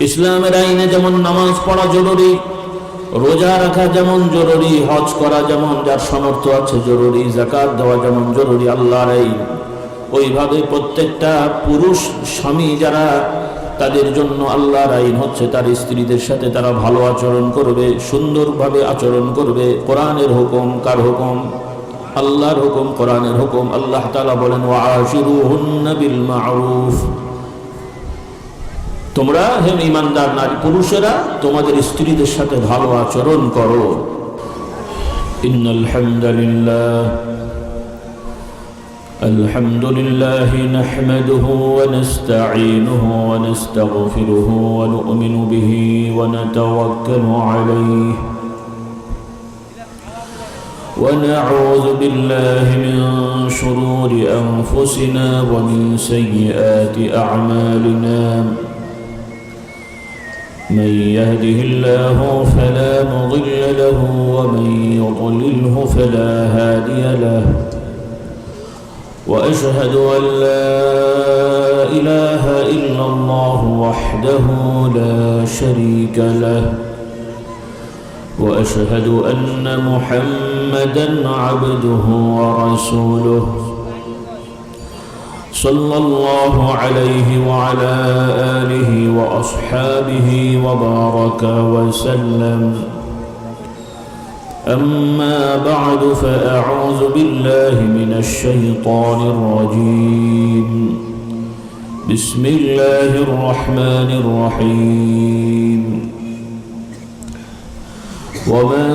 ইসলামের আইনে যেমন নামাজ পড়া জরুরি, রোজা রাখা যেমন জরুরি, হজ করা যেমন যার সামর্থ্য আছে জরুরি, যাকাত দেওয়া যেমন জরুরি আল্লাহর আইন, ওইভাবে প্রত্যেকটা পুরুষ স্বামী যারা তাদের জন্য আল্লাহর আইন হচ্ছে তার স্ত্রীদের সাথে তারা ভালো আচরণ করবে, সুন্দরভাবে আচরণ করবে। কোরআনের হুকুম, কার হুকুম? আল্লাহর হুকুম, কোরআনের হুকুম। আল্লাহ তাআলা বলেন ওয়াশিরুহুন্না বিল মা'রুফ, তোমরা হে ঈমানদার নারী পুরুষেরা তোমাদের স্ত্রীদের সাথে ভালো আচরণ করো। ইন্নাল হামদালিল্লাহ আলহামদুলিল্লাহি নাহমাদুহু ওয়া নাস্তাঈনুহু ওয়া নাস্তাগফিরুহু ওয়া নু'মিনু বিহি ওয়া নাতাওয়াক্কালু আলাইহি ওয়া নাউযু বিল্লাহি মিন শুরুরি আনফুসিনা ওয়া মিন সাইয়্যাতি আ'মালিনা। من يهده الله فلا مضل له ومن يضلله فلا هادي له وأشهد أن لا إله إلا الله وحده لا شريك له وأشهد أن محمدا عبده ورسوله صلى الله عليه وعلى آله وأصحابه وبارك وسلم. أما بعد فأعوذ بالله من الشيطان الرجيم. بسم الله الرحمن الرحيم. ومن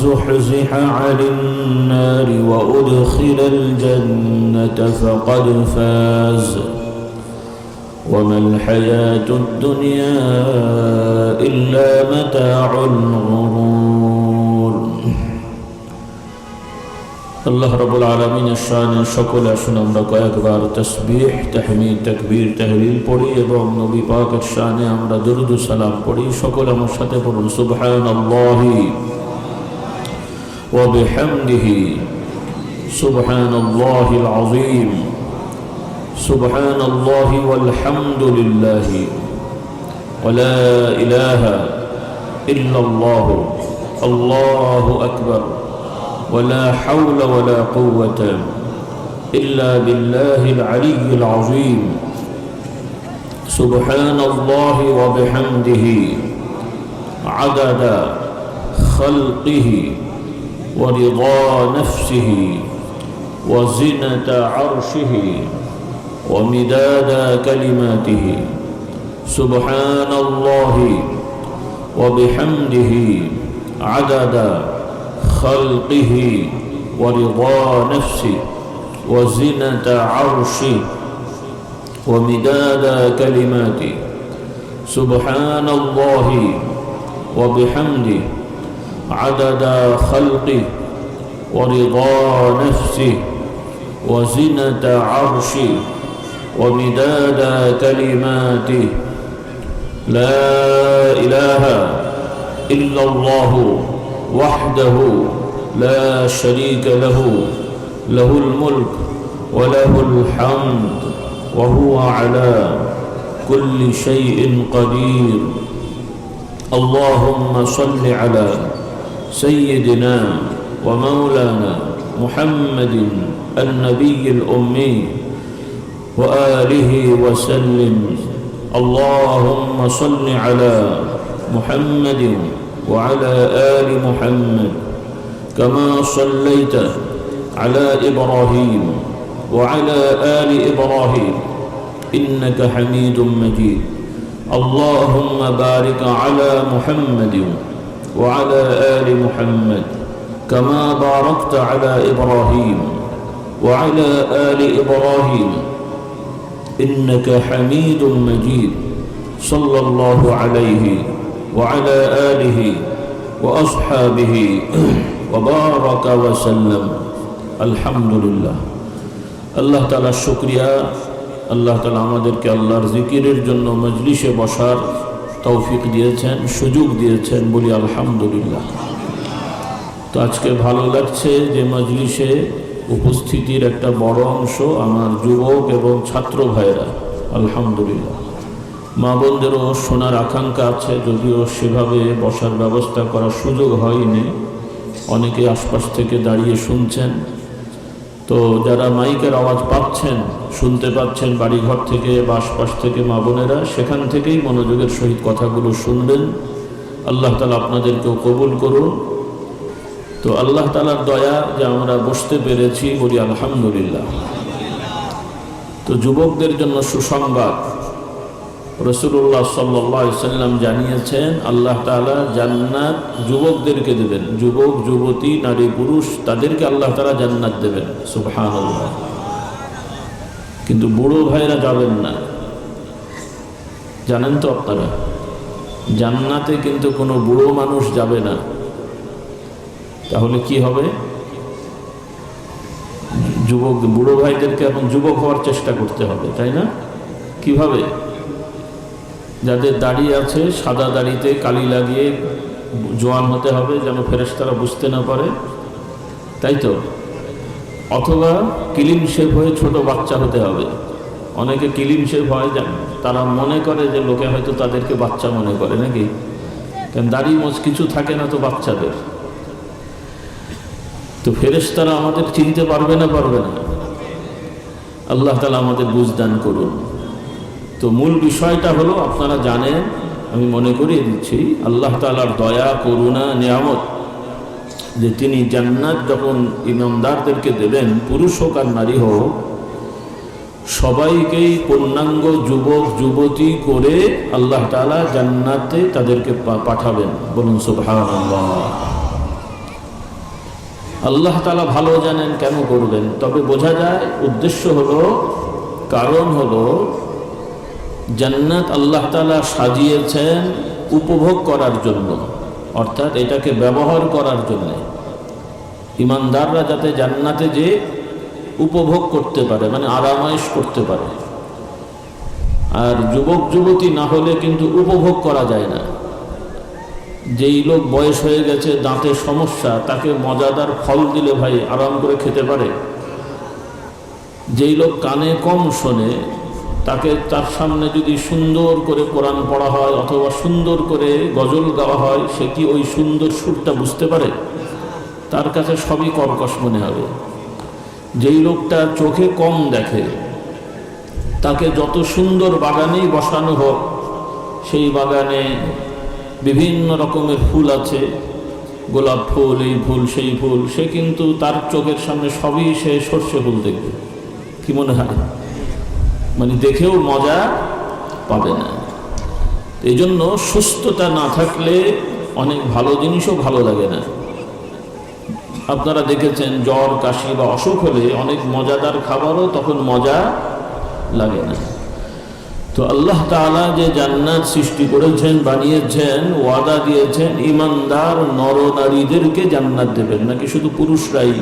زحزح عن النار وأدخل الجنة فقد فاز وما الحياة الدنيا إلا متاع الغرور. আল্লাহ রাব্বুল আলামিনের শানে সকলে আসুন আমরা কয়েকবার তাসবিহ, তাহমিদ, তাকবীর, তাহলিল পড়ি এবং নবী পাকের শানে আমরা দুরূদ ও সালাম পড়ি। সকলে আমার সাথে পড়ুন সুবহানাল্লাহি ওয়া বিহামদিহি সুবহানাল্লাহিল আযীম সুবহানাল্লাহি ওয়াল হামদুলিল্লাহি ওয়া লা ইলাহা ইল্লাল্লাহু আল্লাহু আকবার ولا حول ولا قوة إلا بالله العلي العظيم. سبحان الله وبحمده عدد خلقه ورضا نفسه وزنة عرشه ومداد كلماته. سبحان الله وبحمده عدد خلقه ورضا نفسه وزنة عرشه ومداد كلماته. سبحان الله وبحمده عدد خلقه ورضا نفسه وزنة عرشه ومداد كلماته. لا إله إلا الله وحده لا شريك له له الملك وله الحمد وهو على كل شيء قدير. اللهم صل على سيدنا ومولانا محمد النبي الأمي وآله وسلم. اللهم صل على محمد وعلى آل محمد كما صليت على إبراهيم وعلى آل إبراهيم إنك حميد مجيد. اللهم بارك على محمد وعلى آل محمد كما باركت على إبراهيم وعلى آل إبراهيم إنك حميد مجيد. صلى الله عليه وعلى آله وأصحابه وبارك وسلم. الحمد لله. আল্লাহ তাআলার শুকরিয়া। আল্লাহ তাআলা আমাদেরকে আল্লাহর জিকিরের জন্য মজলিসে বসার তৌফিক দিয়েছেন, সুযোগ দিয়েছেন, বলি আলহামদুলিল্লাহ। তো আজকে ভালো লাগছে যে মজলিসে উপস্থিতির একটা বড় অংশ আমার যুবক এবং ছাত্র ভাইরা। আলহামদুলিল্লাহ। মা বোনদেরও শোনার আকাঙ্ক্ষা আছে, যদিও সেভাবে বসার ব্যবস্থা করার সুযোগ হয়নি। অনেকে আশপাশ থেকে দাঁড়িয়ে শুনছেন। তো যারা মাইকের আওয়াজ পাচ্ছেন, শুনতে পাচ্ছেন বাড়িঘর থেকে বা আশপাশ থেকে মা বোনেরা, সেখান থেকেই মনোযোগের সহিত কথাগুলো শুনবেন। আল্লাহ তাআলা আপনাদেরকেও কবুল করুন। তো আল্লাহ তাআলার দয়া যে আমরা বসতে পেরেছি, বলি আলহামদুলিল্লাহ। তো যুবকদের জন্য সুসংবাদ, রাসূলুল্লাহ সাল্লাল্লাহু আলাইহি ওয়াসাল্লাম জানিয়েছেন আল্লাহ তাআলা জান্নাত যুবকদেরকে দেবেন। যুবক যুবতী, নারী পুরুষ, তাদেরকে আল্লাহ তাআলা জান্নাত দেবেন। সুবহানাল্লাহ। কিন্তু বুড়ো ভাইরা যাবেন না, জানেন তো আপনারা? জান্নাতে কিন্তু কোনো বুড়ো মানুষ যাবে না। তাহলে কি হবে? যুবক বুড়ো ভাইদেরকে এখন যুবক হওয়ার চেষ্টা করতে হবে, তাই না? কিভাবে? যাদের দাড়ি আছে, সাদা দাড়িতে কালি লাগিয়ে জোয়ান হতে হবে, যেন ফেরেশতারা বুঝতে না পারে, তাই তো? অথবা ক্লিন শেভ হয়ে ছোট বাচ্চা হতে হবে। অনেকে ক্লিন শেভ হয়, তারা মনে করে যে লোকে হয়তো তাদেরকে বাচ্চা মনে করে, নাকি? কারণ দাড়ি মোজ কিছু থাকে না তো বাচ্চাদের। তো ফেরেশতারা আমাদের চিনতে পারবে না? পারবে না। আল্লাহ তাআলা আমাদের বুঝদান করুন। তো মূল বিষয়টা হলো, আপনারা জানেন, আমি মনে করিয়ে দিচ্ছি, আল্লাহ তাআলার দয়া, করুণা, নিয়ামত, যে তিনি জান্নাত যখন ইমানদারদেরকে দেবেন, পুরুষ হোক আর নারী হোক, সবাইকেই পূর্ণাঙ্গ যুবক যুবতী করে আল্লাহ তাআলা জান্নাতে তাদেরকে পাঠাবেন। বলুন সুবহানাল্লাহ। আল্লাহ তাআলা ভালো জানেন কেন করবেন, তবে বোঝা যায় উদ্দেশ্য হলো, কারণ হলো, জান্নাত আল্লাহ তাআলা সাজিয়েছেন উপভোগ করার জন্য, অর্থাৎ এটাকে ব্যবহার করার জন্য। ইমানদাররা যাতে জান্নাতে যে উপভোগ করতে পারে, মানে আরামায়েশ করতে পারে। আর যুবক যুবতী না হলে কিন্তু উপভোগ করা যায় না। যেই লোক বয়স হয়ে গেছে, দাঁতের সমস্যা, তাকে মজাদার ফল দিলে ভাই আরাম করে খেতে পারে। যেই লোক কানে কম শোনে, তাকে তার সামনে যদি সুন্দর করে কোরআন পড়া হয় অথবা সুন্দর করে গজল গাওয়া হয়, সে কি ওই সুন্দর সুরটা বুঝতে পারে? তার কাছে সবই কর্কশ মনে হবে। যেই লোকটা চোখে কম দেখে, তাকে যত সুন্দর বাগানেই বসানো হোক, সেই বাগানে বিভিন্ন রকমের ফুল আছে, গোলাপ ফুল, এই ফুল, সেই ফুল, সে কিন্তু তার চোখের সামনে সবই সে সর্ষে ফুল দেখবে। কি মনে হয়? মানে দেখেও মজা পাবে না। এই জন্য সুস্থতা না থাকলে অনেক ভালো জিনিসও ভালো লাগে না। আপনারা দেখেছেন, জ্বর, কাশি বা অসুখ হলে অনেক মজাদার খাবারও তখন মজা লাগে না। তো আল্লাহ তাআলা যে জান্নাত সৃষ্টি করেছেন, বানিয়েছেন, ওয়াদা দিয়েছেন, ইমানদার নর নারীদেরকে জান্নাত দেবেন। নাকি শুধু পুরুষরাই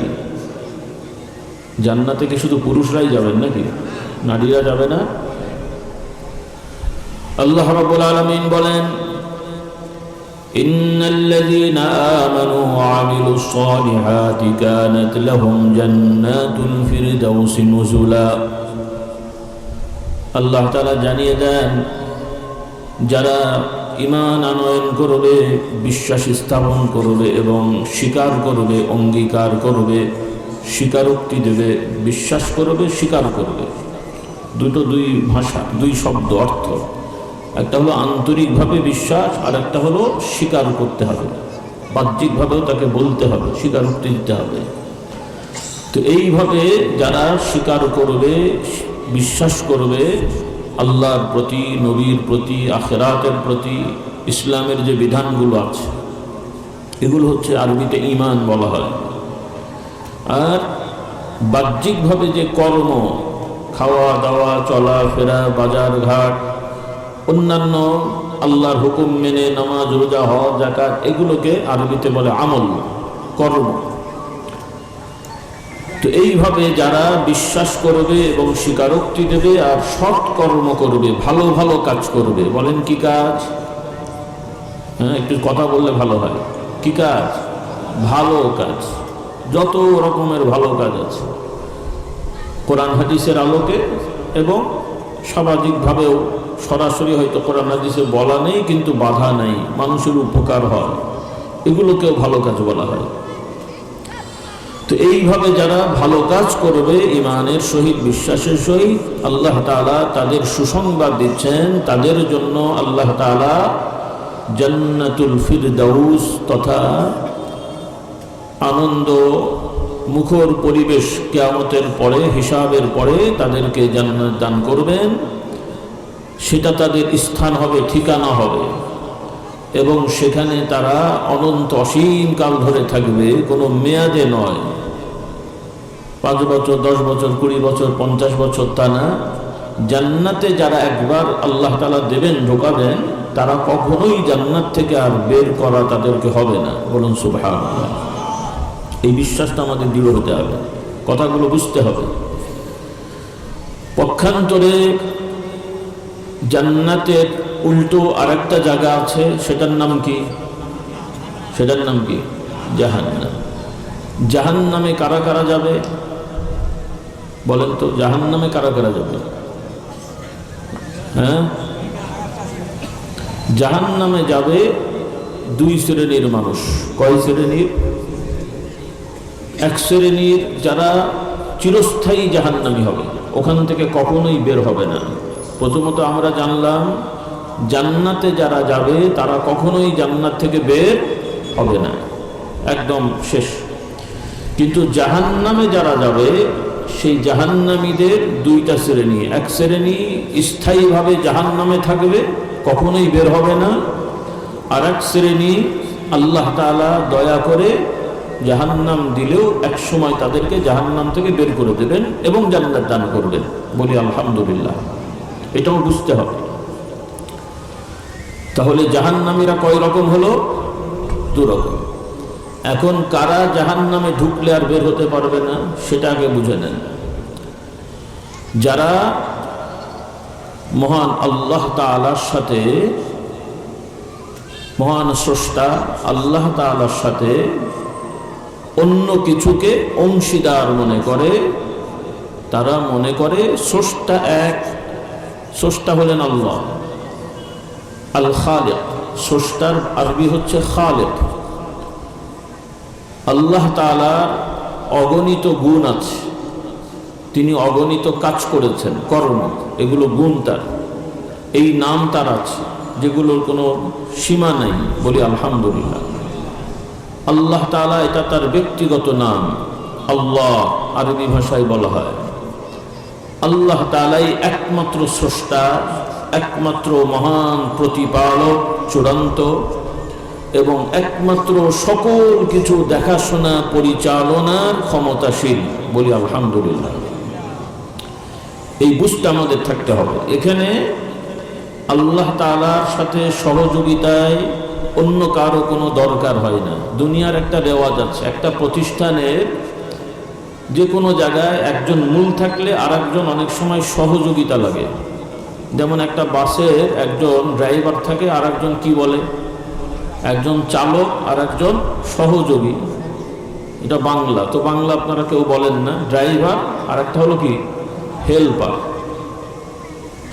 জান্নাতে? কি শুধু পুরুষরাই যাবেন নাকি? নারীরা যাবে না? আল্লাহ রাব্বুল আলামিন বলেন, ইন্নাল্লাযীনা আমানু ওয়া আমিলুস সালিহাতি কানাত লাহুম জান্নাতুল ফিরদাউসি নুজুলা। আল্লাহ তাআলা জানিয়ে দেন, যারা ঈমান আনয়ন করবে, বিশ্বাস স্থাপন করবে এবং স্বীকার করবে, অঙ্গীকার করবে, স্বীকারোক্তি দেবে, বিশ্বাস করবে, স্বীকার করবে, দুই ভাষা, দুই শব্দ অর্থ। একটা হলো আন্তরিকভাবে বিশ্বাস, আর একটা হলো স্বীকার করতে হবে, বাহ্যিকভাবেও তাকে বলতে হবে, স্বীকারোক্তি দিতে হবে। তো এইভাবে যারা স্বীকার করবে, বিশ্বাস করবে আল্লাহর প্রতি, নবীর প্রতি, আখিরাতের প্রতি, ইসলামের যে বিধানগুলো আছে, এগুলো হচ্ছে আরবিতে ঈমান বলা হয়। আর বাহ্যিকভাবে যে কর্ম, খাওয়া দাওয়া, চলাফেরা, বাজার ঘাট, অন্যান্য আল্লাহর হুকুম মেনে নামাজ, রোজা, হজ, যাকাত, এগুলোকে আরবিতে বলে আমল, কর্ম। তো এইভাবে যারা বিশ্বাস করবে এবং স্বীকারোক্তি দেবে আর সৎ কর্ম করবে, ভালো ভালো কাজ করবে। বলেন কি কাজ? হ্যাঁ, একটু কথা বললে ভালো হয়। কি কাজ? ভালো কাজ। যত রকমের ভালো কাজ আছে কোরআন হাদিসের আলোকে এবং সামাজিকভাবেও সরাসরি হয়তো কোরআন হাদিসে বলা নেই, কিন্তু বাধা নেই, মানুষের উপকার হয়, এগুলোকেও ভালো কাজ বলা হয়। তো এইভাবে যারা ভালো কাজ করবে ইমানের সহিত, বিশ্বাসের সহিত, আল্লাহ তাআলা তাদের সুসংবাদ দিচ্ছেন, তাদের জন্য আল্লাহ তাআলা জান্নাতুল ফিরদাউস তথা আনন্দ মুখর পরিবেশ কিয়ামতের পরে, হিসাবের পরে তাদেরকে জান্নাত দান করবেন। সেটা তাদের স্থান হবে, ঠিকানা হবে, এবং সেখানে তারা অনন্ত অসীম কাল ধরে থাকবে, কোনো মেয়াদে নয়। 5 বছর, 10 বছর, 20 বছর, 50 বছর তা না। জান্নাতে যারা একবার আল্লাহ তাআলা দেবেন, ঢোকাবেন, তারা কখনোই জান্নাত থেকে আর বের করা তাদেরকে হবে না। বলুন সুবহানাল্লাহ। এই বিশ্বাসটা আমাদের দৃঢ় হতে হবে, কথাগুলো বুঝতে হবে। পক্ষান্তরে জান্নাতের উল্টো আরেকটা জায়গা আছে, সেটার নাম কি? সেটার নাম কি? জাহান্নাম। জাহান্নামে কারা কারা যাবে বলেন তো? জাহান্নামে কারা কারা যাবে? হ্যাঁ, জাহান্নামে যাবে 2 শ্রেণীর মানুষ। কয় শ্রেণীর? এক শ্রেণীর যারা চিরস্থায়ী জাহান্নামী হবে, ওখান থেকে কখনোই বের হবে না। প্রথমত আমরা জানলাম জান্নাতে যারা যাবে তারা কখনোই জান্নাত থেকে বের হবে না, একদম শেষ। কিন্তু জাহান্নামে যারা যাবে, সেই জাহান্নামীদের 2টা শ্রেণী। এক শ্রেণী স্থায়ীভাবে জাহান্নামে থাকবে, কখনোই বের হবে না। আর এক শ্রেণী আল্লাহ তাআলা দয়া করে জাহান্নাম দিলেও এক সময় তাদেরকে জাহান্নাম থেকে বের করে দেবেন এবং জান্নাত দান করবেন। বলি আলহামদুলিল্লাহ। এটাও বুঝতে হবে। তাহলে জাহান্নামীরা কয় রকম হলো? 2 রকম। এখন কারা জাহান্নামে ঢুকলে আর বের হতে পারবে না সেটা আগে বুঝে নেন। যারা মহান আল্লাহ তাআলার সাথে, মহান স্রষ্টা আল্লাহ তাআলার সাথে অন্য কিছুকে অংশীদার মনে করে, তারা মনে করে স্রষ্টা এক, স্রষ্টা হলেন আল্লাহ। আল খালিক, স্রষ্টার আরবি হচ্ছে খালিক। আল্লাহ তাআলার অগণিত গুণ আছে, তিনি অগণিত কাজ করেছেন, কর্ম, এগুলো গুণ তার, এই নাম তার আছে যেগুলোর কোনো সীমা নেই। বলি আলহামদুলিল্লাহ। আল্লাহ তাআলা এটা তার ব্যক্তিগত নাম, আল্লাহ আরবি ভাষায় বলা হয়। আল্লাহ তাআলাই একমাত্র স্রষ্টা, একমাত্র মহান প্রতিপালক, চূড়ান্ত, এবং একমাত্র সকল কিছু দেখাশোনা পরিচালনার ক্ষমতাশীল। বলি আলহামদুলিল্লাহ। এই বুঝতে আমাদের থাকতে হবে। এখানে আল্লাহ তাআলার সাথে সহযোগিতায় অন্য কারো কোনো দরকার হয় না। দুনিয়ার একটা রেওয়াজ আছে, একটা প্রতিষ্ঠানের যে কোনো জায়গায় একজন মূল থাকলে আর একজন অনেক সময় সহযোগিতা লাগে। যেমন একটা বাসের একজন ড্রাইভার থাকে, আর একজন কি বলে, একজন চালক আর একজন সহযোগী। এটা বাংলা, তো বাংলা আপনারা কেউ বলেন না। ড্রাইভার আর একটা হলো কি, হেল্পার।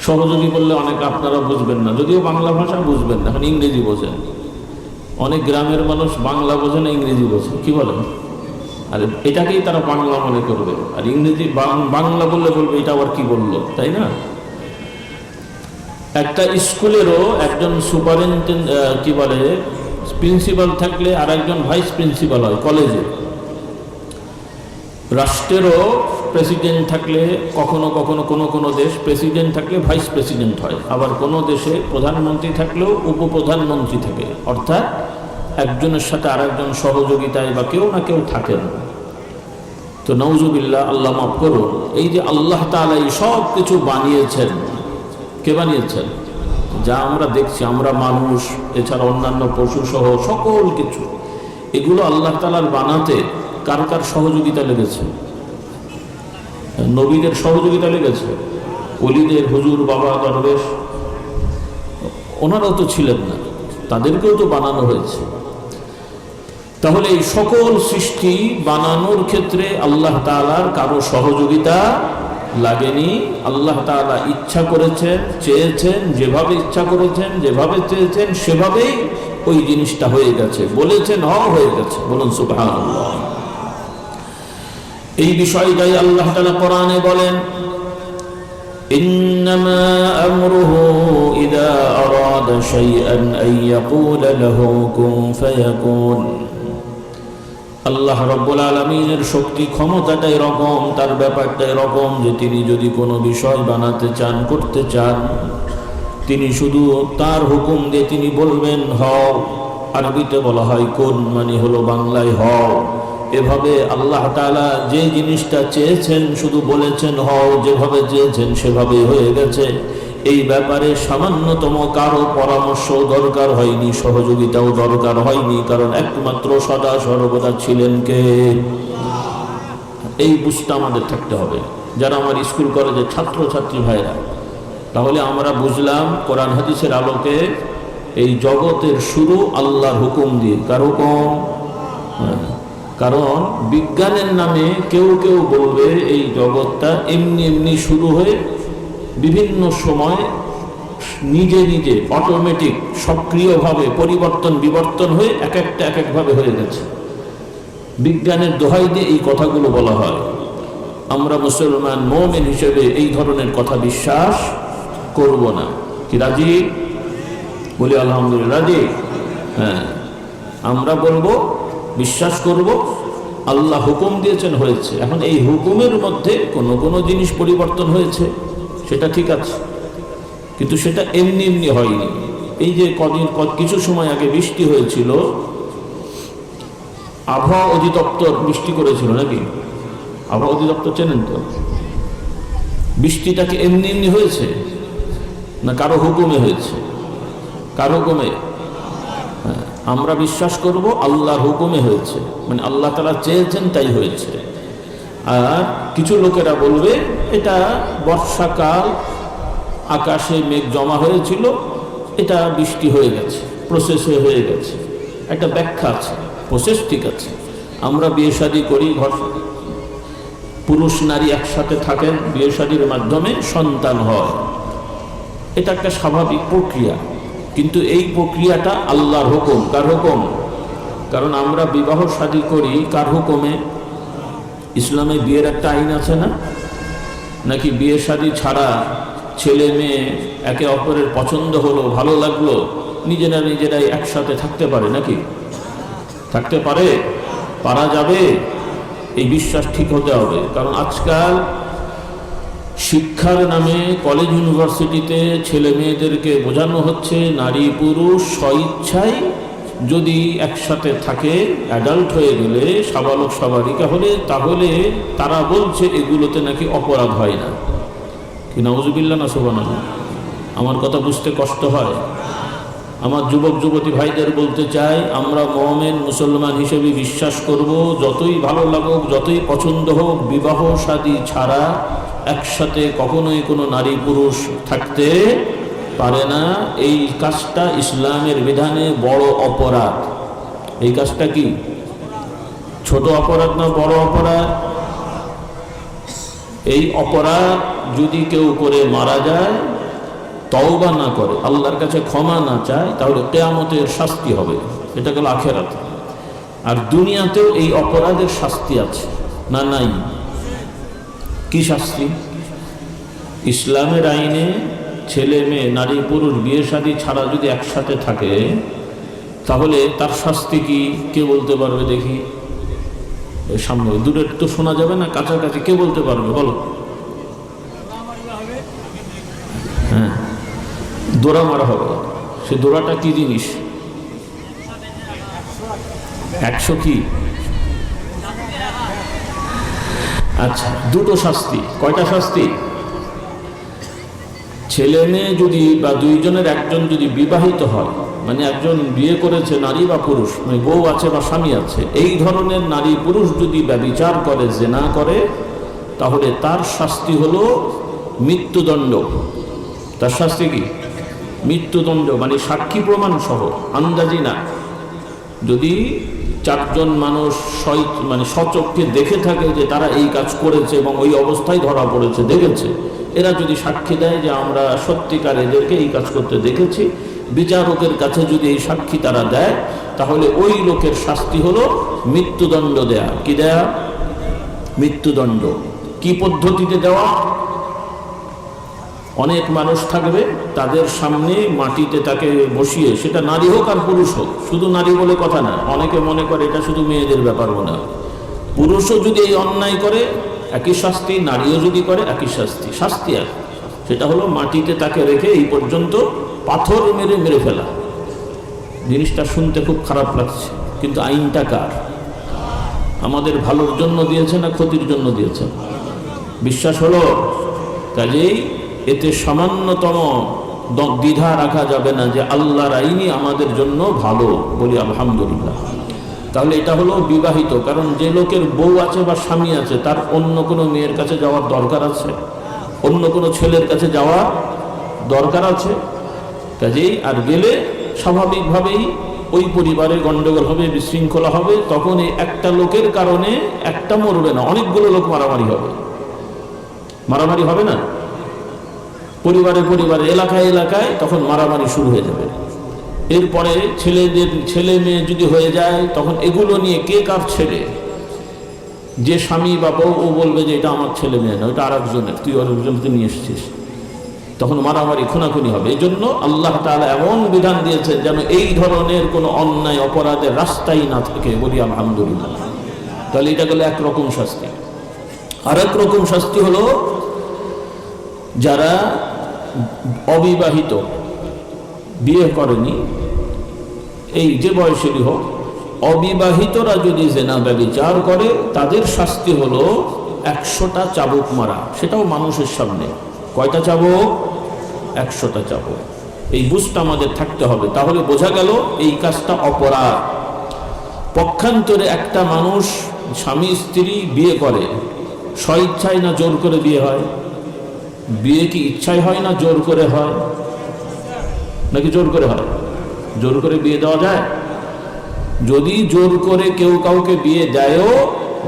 সহযোগী বললে অনেক আপনারা বুঝবেন না, যদিও বাংলা ভাষা বুঝবেন না, এখন ইংরেজি বোঝেন। অনেক গ্রামের মানুষ বাংলা বোঝে না, ইংরেজি বোঝে। কি বলেন? আর এটাকেই তারা বাংলা মনে করবে, আর ইংরেজি বাংলা বললে বলবে এটা আবার কি বললো, তাই না? একটা স্কুলেরও একজন সুপারিনটেন্ডেন্ট, কি বলে, প্রিন্সিপাল থাকলে আর একজন ভাইস প্রিন্সিপাল হয় কলেজে। রাষ্ট্রেরও প্রেসিডেন্ট থাকলে কখনো কখনো কোনো দেশ প্রেসিডেন্ট থাকলে ভাইস প্রেসিডেন্ট হয়, আবার কোনো দেশে প্রধানমন্ত্রী থাকলেও উপপ্রধানমন্ত্রী থাকে। অর্থাৎ একজনের সাথে আর একজন সহযোগিতায় বা কেউ না কেউ থাকেন। তো নাউজুবিল্লাহ, আল্লাহ মাফ করুন। এই যে আল্লাহ তাআলা এই সব কিছু বানিয়েছেন, কে বানিয়েছেন? যা আমরা দেখছি, আমরা মানুষ, এছাড়া অন্যান্য পশু সহ সকল কিছু, এগুলো আল্লাহ তাআলার বানাতে কার কার সহযোগিতা লেগেছে? নবীদের সহযোগিতা লেগেছে, ওলিদের, হুজুর, বাবা, দরবেশ, ওনারাও তো ছিলেন না, তাদেরকেও তো বানানো হয়েছে। তাহলে এই সকল সৃষ্টি বানানোর ক্ষেত্রে আল্লাহ তাআলার কারো সহযোগিতা লাগেনি। আল্লাহ তাআলা ইচ্ছা করেছেন, চেয়েছেন, যেভাবে ইচ্ছা করেছেন, যেভাবে চেয়েছেন সেভাবেই ওই জিনিসটা হয়ে গেছে, বলেছেন হয়ে গেছে। বলুন সুবহানাল্লাহ। এই বিষয়টাই আল্লাহ তাআলা কোরআনে বলেন, ইন্নামা আমরুহু ইযা আরাদা শাইআন আন ইয়াকুলা লাহু কুন ফায়াকুন। আল্লাহ রাব্বুল আলামিনের শক্তি ক্ষমতাটা এরকম, তার ব্যাপারটা এরকম যে তিনি যদি কোনো বিষয় বানাতে চান, করতে চান, তিনি শুধু তার হুকুম দিয়ে তিনি বলবেন হও। আরবিতে বলা হয় কুন, মানে হলো বাংলায় হও। এভাবে আল্লাহ তাআলা যে জিনিসটা চেয়েছেন শুধু বলেছেন হও, যেভাবে চেয়েছেন সেভাবেই হয়ে গেছে। এই ব্যাপারে সামান্যতম কারো পরামর্শ দরকার হয়নি, সহযোগিতাও দরকার হয়নি, কারণ একমাত্র সদা সর্বদা ছিলেন কে? এই বুঝটা আমাদের থাকতে হবে, যারা আমার স্কুল কলেজের ছাত্রছাত্রী ভাইরা। তাহলে আমরা বুঝলাম কোরআন হাদিসের আলোকে এই জগতের শুরু আল্লাহর হুকুম দিয়ে। কার হুকুম? কারণ বিজ্ঞানের নামে কেউ কেউ বলবে এই জগৎটা এমনি এমনি শুরু হয়ে বিভিন্ন সময় নিজে নিজে অটোমেটিক সক্রিয়ভাবে পরিবর্তন বিবর্তন হয়ে এক একটা এক একভাবে হয়ে গেছে। বিজ্ঞানের দোহাই দিয়ে এই কথাগুলো বলা হয়। আমরা মুসলমান মুমিন হিসেবে এই ধরনের কথা বিশ্বাস করব না। কি রাজি? বলি আলহামদুলিল্লাহ। রাজি? হ্যাঁ, আমরা বলবো, বিশ্বাস করব আল্লাহ হুকুম দিয়েছেন, হয়েছে। এখন এই হুকুমের মধ্যে কোনো কোনো জিনিস পরিবর্তন হয়েছে, সেটা ঠিক আছে, কিন্তু সেটা এমনি এমনি হয়নি। এই যে কিছু সময় আগে বৃষ্টি হয়েছিল, আবহাওয়া অধিদপ্তর বৃষ্টি করেছিল নাকি? আবহাওয়া অধিদপ্তর চেনেন তো? বৃষ্টিটাকে এমনি এমনি হয়েছে না কারো হুকুমে হয়েছে? কারো হুকুমে? আমরা বিশ্বাস করব আল্লাহর হুকুমে হয়েছে, মানে আল্লাহ তাআলা চেয়েছেন তাই হয়েছে। আর কিছু লোকেরা বলবে এটা বর্ষাকাল, আকাশে মেঘ জমা হয়েছিল, এটা বৃষ্টি হয়ে গেছে, প্রসেস হয়ে গেছে। একটা ব্যাখ্যা আছে, প্রসেস ঠিক আছে। আমরা বিয়ে শাদী করি, ঘর পুরুষ নারী একসাথে থাকেন, বিয়ে শাদীর মাধ্যমে সন্তান হয়, এটা একটা স্বাভাবিক প্রক্রিয়া। কিন্তু এই প্রক্রিয়াটা আল্লাহর হুকুম। কার হুকুম? কারণ আমরা বিবাহ শাদী করি কার হুকুমে? ইসলামে বিয়ের একটা আইন আছে না? নাকি বিয়ে শাদী ছাড়া ছেলে মেয়ে একে অপরের পছন্দ হলো, ভালো লাগলো, নিজেরাই একসাথে থাকতে পারে নাকি? থাকতে পারে? পারা যাবে? এই বিশ্বাস ঠিক হতে হবে। কারণ আজকাল শিক্ষার নামে কলেজ ইউনিভার্সিটিতে ছেলে মেয়েদেরকে বোঝানো হচ্ছে নারী পুরুষ স্বইচ্ছায় যদি একসাথে থাকে, অ্যাডাল্ট হয়ে গেলে, সাবালক সাবালিকা হলে, তাহলে তারা বলছে এগুলোতে নাকি অপরাধ হয় না। কি নাউজুবিল্লাহ না সুবহানাল্লাহ? আমার কথা বুঝতে কষ্ট হয়। আমার যুবক যুবতী ভাইদের বলতে চাই, আমরা মুমিন মুসলমান হিসেবে বিশ্বাস করব যতই ভালো লাগুক, যতই পছন্দ হোক, বিবাহ শাদী ছাড়া একসাথে কখনোই কোনো নারী পুরুষ থাকতে পারে না। এই কাজটা ইসলামের বিধানে বড় অপরাধ। এই কাজটা কি ছোট অপরাধ না বড় অপরাধ? এই অপরাধ যদি কেউ করে মারা যায়, তওবা না করে, আল্লাহর কাছে ক্ষমা না চায়, তাহলে কিয়ামতের শাস্তি হবে। এটা গেল আখিরাতে। আর দুনিয়াতেও এই অপরাধের শাস্তি আছে না? নাই? কি শাস্তি? ইসলামের আইনে ছেলে মেয়ে, নারী পুরুষ বিয়ে শাদী ছাড়া যদি একসাথে থাকে, তাহলে তার শাস্তি কি? কে বলতে পারবে দেখি? সামনে দূরে তো শোনা যাবে না, কাছাকাছি কে বলতে পারবে? বলো। হ্যাঁ, দোড়া মারা হবে। সে দোড়াটা কি জিনিস? 100 কি? আচ্ছা, দুটো শাস্তি। কয়টা শাস্তি? ছেলে মেয়ে যদি বা দুইজনের একজন যদি বিবাহিত হয়, মানে একজন বিয়ে করেছে নারী বা পুরুষ, মানে বউ আছে বা স্বামী আছে, এই ধরনের নারী পুরুষ যদি ব্যভিচার করে, জিনা করে, তাহলে তার শাস্তি হলো মৃত্যুদণ্ড। তার শাস্তি কি? মৃত্যুদণ্ড, মানে সাক্ষী প্রমাণ সহ, আন্দাজি না। যদি চারজন মানুষ মানে সচক্ষে দেখে থাকে যে তারা এই কাজ করেছে এবং ওই অবস্থায় ধরা পড়েছে, দেখেছে, এরা যদি সাক্ষী দেয় যে আমরা সত্যিকার এদেরকে এই কাজ করতে দেখেছি, বিচারকের কাছে যদি এই সাক্ষী তারা দেয়, তাহলে ওই লোকের শাস্তি হলো মৃত্যুদণ্ড দেয়া। কি দেয়া? মৃত্যুদণ্ড। কি পদ্ধতিতে দেওয়া? অনেক মানুষ থাকবে, তাদের সামনে মাটিতে তাকে বসিয়ে, সেটা নারী হোক আর পুরুষ হোক, শুধু নারী বলে কথা না, অনেকে মনে করে এটা শুধু মেয়েদের ব্যাপার মনে হয়। পুরুষও যদি এই অন্যায় করে একই শাস্তি, নারীও যদি করে একই শাস্তি। শাস্তি আর সেটা হলো মাটিতে তাকে রেখে এই পর্যন্ত পাথর মেরে মেরে ফেলা। জিনিসটা শুনতে খুব খারাপ লাগছে, কিন্তু আইনটা কার? আমাদের ভালোর জন্য দিয়েছে না ক্ষতির জন্য দিয়েছে? বিশ্বাস হলো? কাজেই এতে সামান্যতম দ্বিধা রাখা যাবে না যে আল্লাহর আইনই আমাদের জন্য ভালো, বলি আলহামদুলিল্লাহ। তাহলে এটা হলো বিবাহিত। কারণ যে লোকের বউ আছে বা স্বামী আছে, তার অন্য কোনো মেয়ের কাছে যাওয়ার দরকার আছে? অন্য কোনো ছেলের কাছে যাওয়ার দরকার আছে? কাজেই আর গেলে স্বাভাবিকভাবেই ওই পরিবারে গন্ডগোল হবে, বিশৃঙ্খলা হবে। তখন এই একটা লোকের কারণে একটা মরবে না, অনেকগুলো লোক মারামারি হবে। মারামারি হবে না? পরিবারে পরিবারে, এলাকায় এলাকায় তখন মারামারি শুরু হয়ে যাবে। এরপরে ছেলে মেয়ে যদি হয়ে যায়, তখন এগুলো নিয়ে কে কার ছেলে, যে স্বামী বা বউ ও বলবে যে এটা আমার ছেলে মেয়ে না, ওটা আর একজনের, তুই আরেকজনকে নিয়ে এসেছিস, তখন মারামারি খুনাখুনি হবে। এই জন্য আল্লাহ তাআলা এমন বিধান দিয়েছেন যেন এই ধরনের কোনো অন্যায় অপরাধের রাস্তাই না থাকে, বলি আলহামদুলিল্লাহ। তাহলে এটা গেল একরকম শাস্তি। আর এক রকম শাস্তি হলো যারা অবিবাহিত, বিয়ে করেনি, এই যে বয়সেরই হোক, অবিবাহিতরা যদি জেনা ব্যভিচার করে, তাদের শাস্তি হলো 100টা চাবুক মারা, সেটাও মানুষের সামনে। কয়টা চাবুক? 100টা চাবুক। এই বুঝটা আমাদের থাকতে হবে। তাহলে বোঝা গেল এই কাজটা অপরাধ। পক্ষান্তরে একটা মানুষ, স্বামী স্ত্রী বিয়ে করে, স্বইচ্ছায় না জোর করে বিয়ে হয়? বিয়ে কি ইচ্ছায় হয় না জোর করে হয়? নাকি জোর করে হয়? জোর করে বিয়ে দেওয়া যায়? যদি জোর করে কেউ কাউকে বিয়ে দেয়ও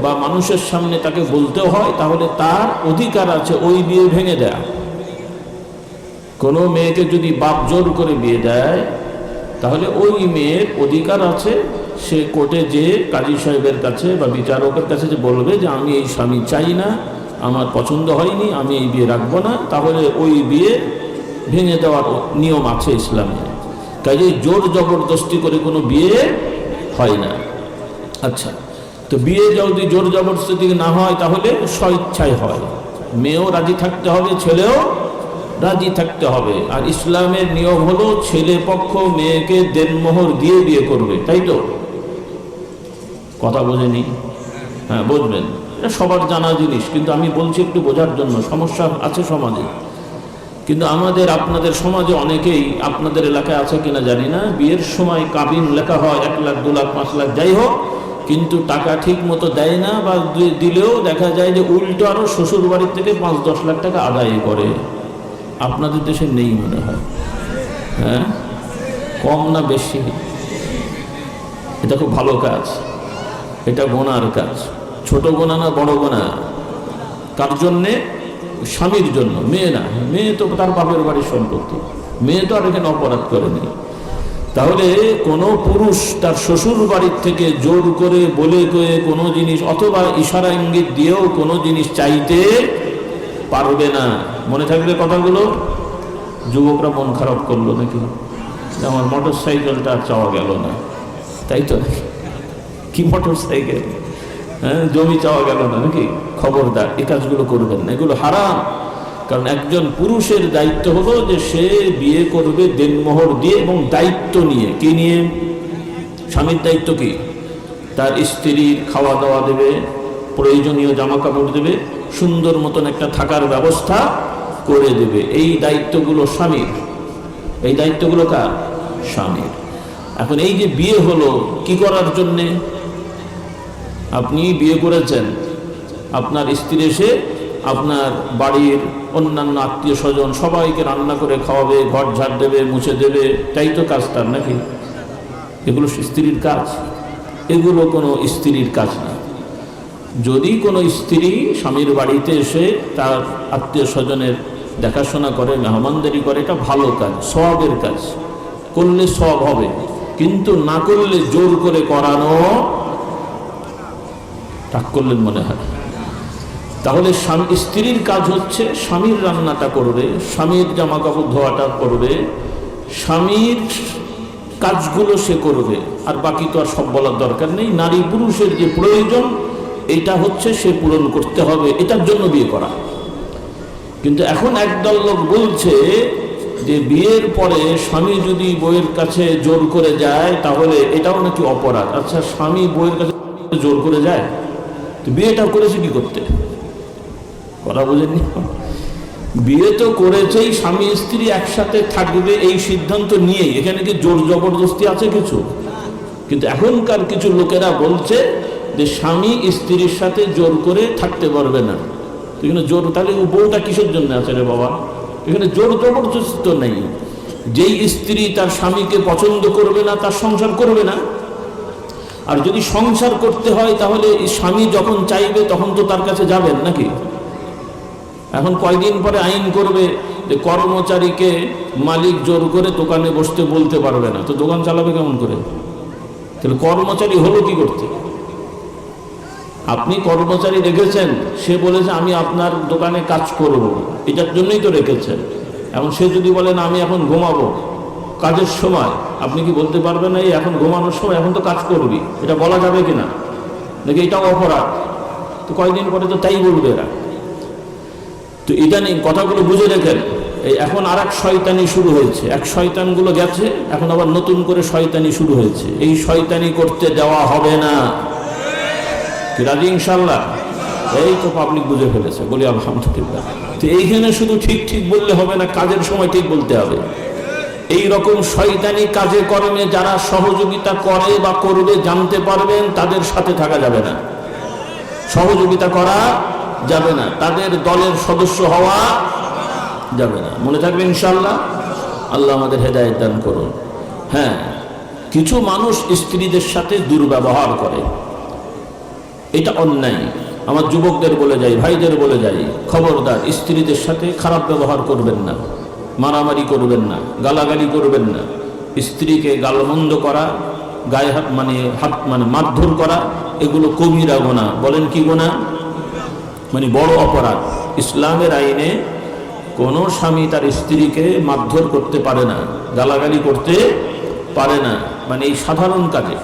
বা মানুষের সামনে তাকে বলতেও হয়, তাহলে তার অধিকার আছে ওই বিয়ে ভেঙে দেয়া। কোনো মেয়েকে যদি বাপ জোর করে বিয়ে দেয়, তাহলে ওই মেয়ের অধিকার আছে সে কোর্টে যে কাজী সাহেবের কাছে বা বিচারকের কাছে যে বলবে যে আমি এই স্বামী চাই না, আমার পছন্দ হয়নি, আমি এই বিয়ে রাখবো না, তাহলে ওই বিয়ে ভেঙে দেওয়ার নিয়ম আছে ইসলামে। কাজেই জোর জবরদস্তি করে কোনো বিয়ে হয় না। আচ্ছা, তো বিয়ে যদি জোর জবরদস্তি না হয়, তাহলে স্বইচ্ছায় হয়। মেয়েও রাজি থাকতে হবে, ছেলেও রাজি থাকতে হবে। আর ইসলামের নিয়ম হলো ছেলে পক্ষ মেয়েকে দেনমোহর দিয়ে বিয়ে করবে, তাই তো? কথা বোঝেনি? হ্যাঁ, বুঝবেন, এটা সবার জানা জিনিস, কিন্তু আমি বলছি একটু বোঝার জন্য। সমস্যা আছে সমাজে, কিন্তু আমাদের আপনাদের সমাজে অনেকেই, আপনাদের এলাকায় আছে কিনা জানি না, বিয়ের সময় কাবিন লেখা হয় 1 লাখ 2 লাখ 5 লাখ যাই হোক, কিন্তু টাকা ঠিক মতো দেয় না, বা দিলেও দেখা যায় যে উল্টো আরো শ্বশুর বাড়ির থেকে 5-10 লাখ টাকা আদায় করে। আপনাদের দেশে নেই মনে হয়? হ্যাঁ, কম না বেশি? এটা খুব ভালো কাজ, এটা গোনার কাজ। ছোট গোনা না বড় গোনা? কার জন্যে? স্বামীর জন্য, মেয়ে না। মেয়ে তো তার বাপের বাড়ির সম্পত্তি, মেয়ে তো আর এখানে অপরাধ করেনি। তাহলে কোনো পুরুষ তার শ্বশুর বাড়ির থেকে জোর করে বলে কয়ে কোনো জিনিস অথবা ইশারা ইঙ্গিত দিয়েও কোনো জিনিস চাইতে পারবে না। মনে থাকবে কথাগুলো? যুবকরা মন খারাপ করলো নাকি? আমার মোটর সাইকেলটা চাওয়া গেল না, তাই তো? কি মোটর সাইকেল? হ্যাঁ, জমি চাওয়া গেল না নাকি? খবরদার, এই কাজগুলো করবেন না, এগুলো হারাম। কারণ একজন পুরুষের দায়িত্ব হলো যে সে বিয়ে করবে দেনমোহর দিয়ে এবং দায়িত্ব নিয়ে। কি নিয়ে? স্বামীর দায়িত্ব কি? তার স্ত্রীর খাওয়া দাওয়া দেবে, প্রয়োজনীয় জামা কাপড় দেবে, সুন্দর মতন একটা থাকার ব্যবস্থা করে দেবে। এই দায়িত্বগুলো স্বামীর। এই দায়িত্বগুলো কার? স্বামীর। এখন এই যে বিয়ে হলো কি করার জন্যে? আপনি বিয়ে করেছেন, আপনার স্ত্রী এসে আপনার বাড়ির অন্যান্য আত্মীয় স্বজন সবাইকে রান্না করে খাওয়াবে, ঘর ঝাড় দেবে, মুছে দেবে, তাই তো কাজ তার নাকি? এগুলো স্ত্রীর কাজ। এগুলো কোনো স্ত্রীর কাজ না। যদি কোনো স্ত্রী স্বামীর বাড়িতে এসে তার আত্মীয় স্বজনের দেখাশোনা করে, মেহমানদারি করে, এটা ভালো কাজ, সওয়াবের কাজ, করলে সওয়াব হবে। কিন্তু না করলে জোর করে করানো, রাগ করলেন মনে হয়। তাহলে স্ত্রীর কাজ হচ্ছে স্বামীর রান্নাটা করবে, স্বামীর জামা কাপড় ধোয়াটা করবে, স্বামীর কাজগুলো সে করবে, আর বাকি তো আর সব বলার দরকার নেই। নারী পুরুষের যে প্রয়োজন এটা হচ্ছে সে পূরণ করতে হবে, এটার জন্য বিয়ে করা। কিন্তু এখন একদল লোক বলছে যে বিয়ের পরে স্বামী যদি বউয়ের কাছে জোর করে যায় তাহলে এটাও নাকি অপরাধ। আচ্ছা, স্বামী বউয়ের কাছে জোর করে যায় তো বিয়েটা করেছে কি করতে? কথা বুঝেননি? বিয়ে তো করেছেই স্বামী স্ত্রী একসাথে থাকবে এই সিদ্ধান্ত নিয়েই। এখানে কি জোর জবরদস্তি আছে কিছু? কিন্তু এখনকার কিছু লোকেরা বলছে যে স্বামী স্ত্রীর সাথে জোর করে থাকতে পারবে না। এখানে জোর, তাহলে বউটা কিসের জন্য আছে রে বাবা? এখানে জোর জবরদস্তি তো নেই। যেই স্ত্রী তার স্বামীকে পছন্দ করবে না তার সংসার করবে না। আর যদি সংসার করতে হয় তাহলে স্বামী যখন চাইবে তখন তো তার কাছে যাবেন নাকি? এখন কয়দিন পরে আইন করবে যে কর্মচারীকে মালিক জোর করে দোকানে বসতে বলতে পারবে না, তো দোকান চালাবে কেমন করে? তাহলে কর্মচারী হলো কি করতে? আপনি কর্মচারী রেখেছেন, সে বলেছে আমি আপনার দোকানে কাজ করব, এটার জন্যই তো রেখেছেন। এখন সে যদি বলেন আমি এখন ঘুমাবো কাজের সময়, আপনি কি বলতে পারবেন না এই এখন ঘুমানোর সময়, এখন তো কাজ করবি? এটা বলা যাবে কিনা? নাকি এটাও অপরাধ? তো কয়েকদিন পরে তো তাই বলবে এরা। তো এটা নিয়ে কথাগুলো বুঝে রেখেন। এই এখন আর এক শয়তানি শুরু হয়েছে, এক শয়তানগুলো গেছে, এখন আবার নতুন করে শয়তানি শুরু হয়েছে। এই শয়তানি করতে দেওয়া হবে না। কি রাজি ইনশাল্লাহ? এই তো পাবলিক বুঝে ফেলেছে, বলি আলহামদুলিল্লাহ। তো এইখানে শুধু ঠিক ঠিক বললে হবে না, কাজের সময় ঠিক বলতে হবে। এই রকম শয়তানি কাজে কর্মে যারা সহযোগিতা করে বা করবে জানতে পারবেন তাদের সাথে থাকা যাবে না, সহযোগিতা করা যাবে না, তাদের দলের সদস্য হওয়া যাবে না। মনে থাকবে ইনশাআল্লাহ। আল্লাহ আমাদের হেদায়েত দান করুন। হ্যাঁ, কিছু মানুষ স্ত্রীদের সাথে দুর্ব্যবহার করে, এটা অন্যায়। আমার যুবকদের বলে যাই, ভাইদের বলে যাই, খবরদার স্ত্রীদের সাথে খারাপ ব্যবহার করবেন না, মারামারি করবেন না, গালাগালি করবেন না। স্ত্রীকে গালমন্দ করা, গায়ে হাত মানে মারধর করা, এগুলো কবিরা গুনাহ। বলেন কি গুনাহ? মানে বড় অপরাধ। ইসলামের আইনে কোনো স্বামী তার স্ত্রীকে মারধর করতে পারে না, গালাগালি করতে পারে না, মানে এই সাধারণ কাজে।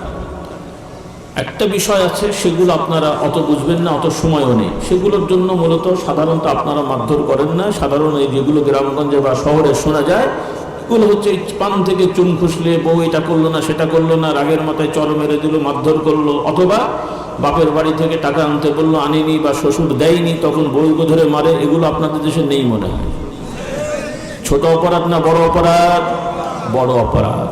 একটা বিষয় আছে, সেগুলো আপনারা অত বুঝবেন না, অত সময়ও নেই, সেগুলোর জন্য মূলত সাধারণত আপনারা মারধর করেন না। সাধারণ এই যেগুলো গ্রামগঞ্জে বা শহরে শোনা যায়, এগুলো হচ্ছে পান থেকে চুন খুসলে বউ এটা করলো না সেটা করলো না, রাগের মাথায় চর মেরে দিল, মারধর করলো, অথবা বাপের বাড়ি থেকে টাকা আনতে বললো আনিনি, বা শ্বশুর দেয়নি তখন বউকে ধরে মারে। এগুলো আপনাদের দেশে নেই মনে হয়। ছোট অপরাধ না বড় অপরাধ? বড় অপরাধ।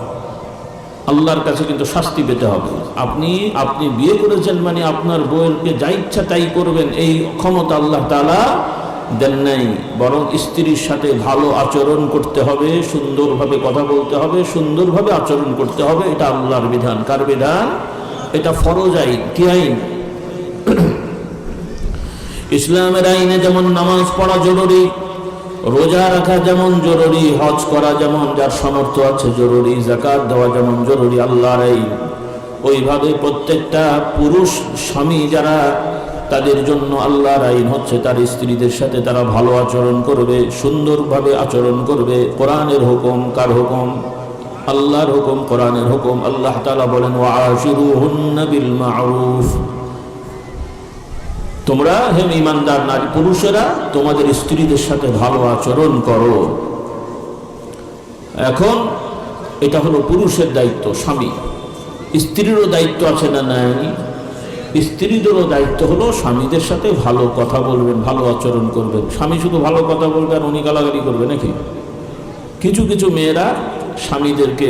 আল্লাহর কাছে কিন্তু শাস্তি পেতে হবে। আপনি বিয়ে করেছেন মানে আপনার বউকে যা ইচ্ছা তাই করবেন, এই ক্ষমতা আল্লাহ তাআলা দেন নাই। বরং স্ত্রীর সাথে ভালো আচরণ করতে হবে, সুন্দরভাবে কথা বলতে হবে, সুন্দরভাবে আচরণ করতে হবে। এটা আল্লাহর বিধান। কার বিধান? এটা ফরজ আইন। কি আইন? ইসলামের আইনে যেমন নামাজ পড়া জরুরি, রোজা রাখা যেমন জরুরি, হজ করা যেমন যার সামর্থ্য আছে জরুরি, যাকাত দেওয়া যেমন জরুরি আল্লাহর আইন, ওইভাবে প্রত্যেকটা পুরুষ স্বামী যারা, তাদের জন্য আল্লাহর আইন হচ্ছে তার স্ত্রীদের সাথে তারা ভালো আচরণ করবে, সুন্দরভাবে আচরণ করবে। কোরআনের হুকুম, কার হুকুম? আল্লাহর হুকুম, কোরআনের হুকুম। আল্লাহ তাআলা বলেন ওয়াশিরুহুন্না বিল মারুফ, তোমরা হে ঈমানদার নারী পুরুষেরা তোমাদের স্ত্রীদের সাথে ভালো আচরণ করো। এখন এটা হলো পুরুষের দায়িত্ব, স্বামী। স্ত্রীরও দায়িত্ব আছে না নাই? স্ত্রীদেরও দায়িত্ব হলো স্বামীদের সাথে ভালো কথা বলবেন, ভালো আচরণ করবেন। স্বামী শুধু ভালো কথা বলবে আর উনি গালাগালি করবে নাকি? কিছু কিছু মেয়েরা স্বামীদেরকে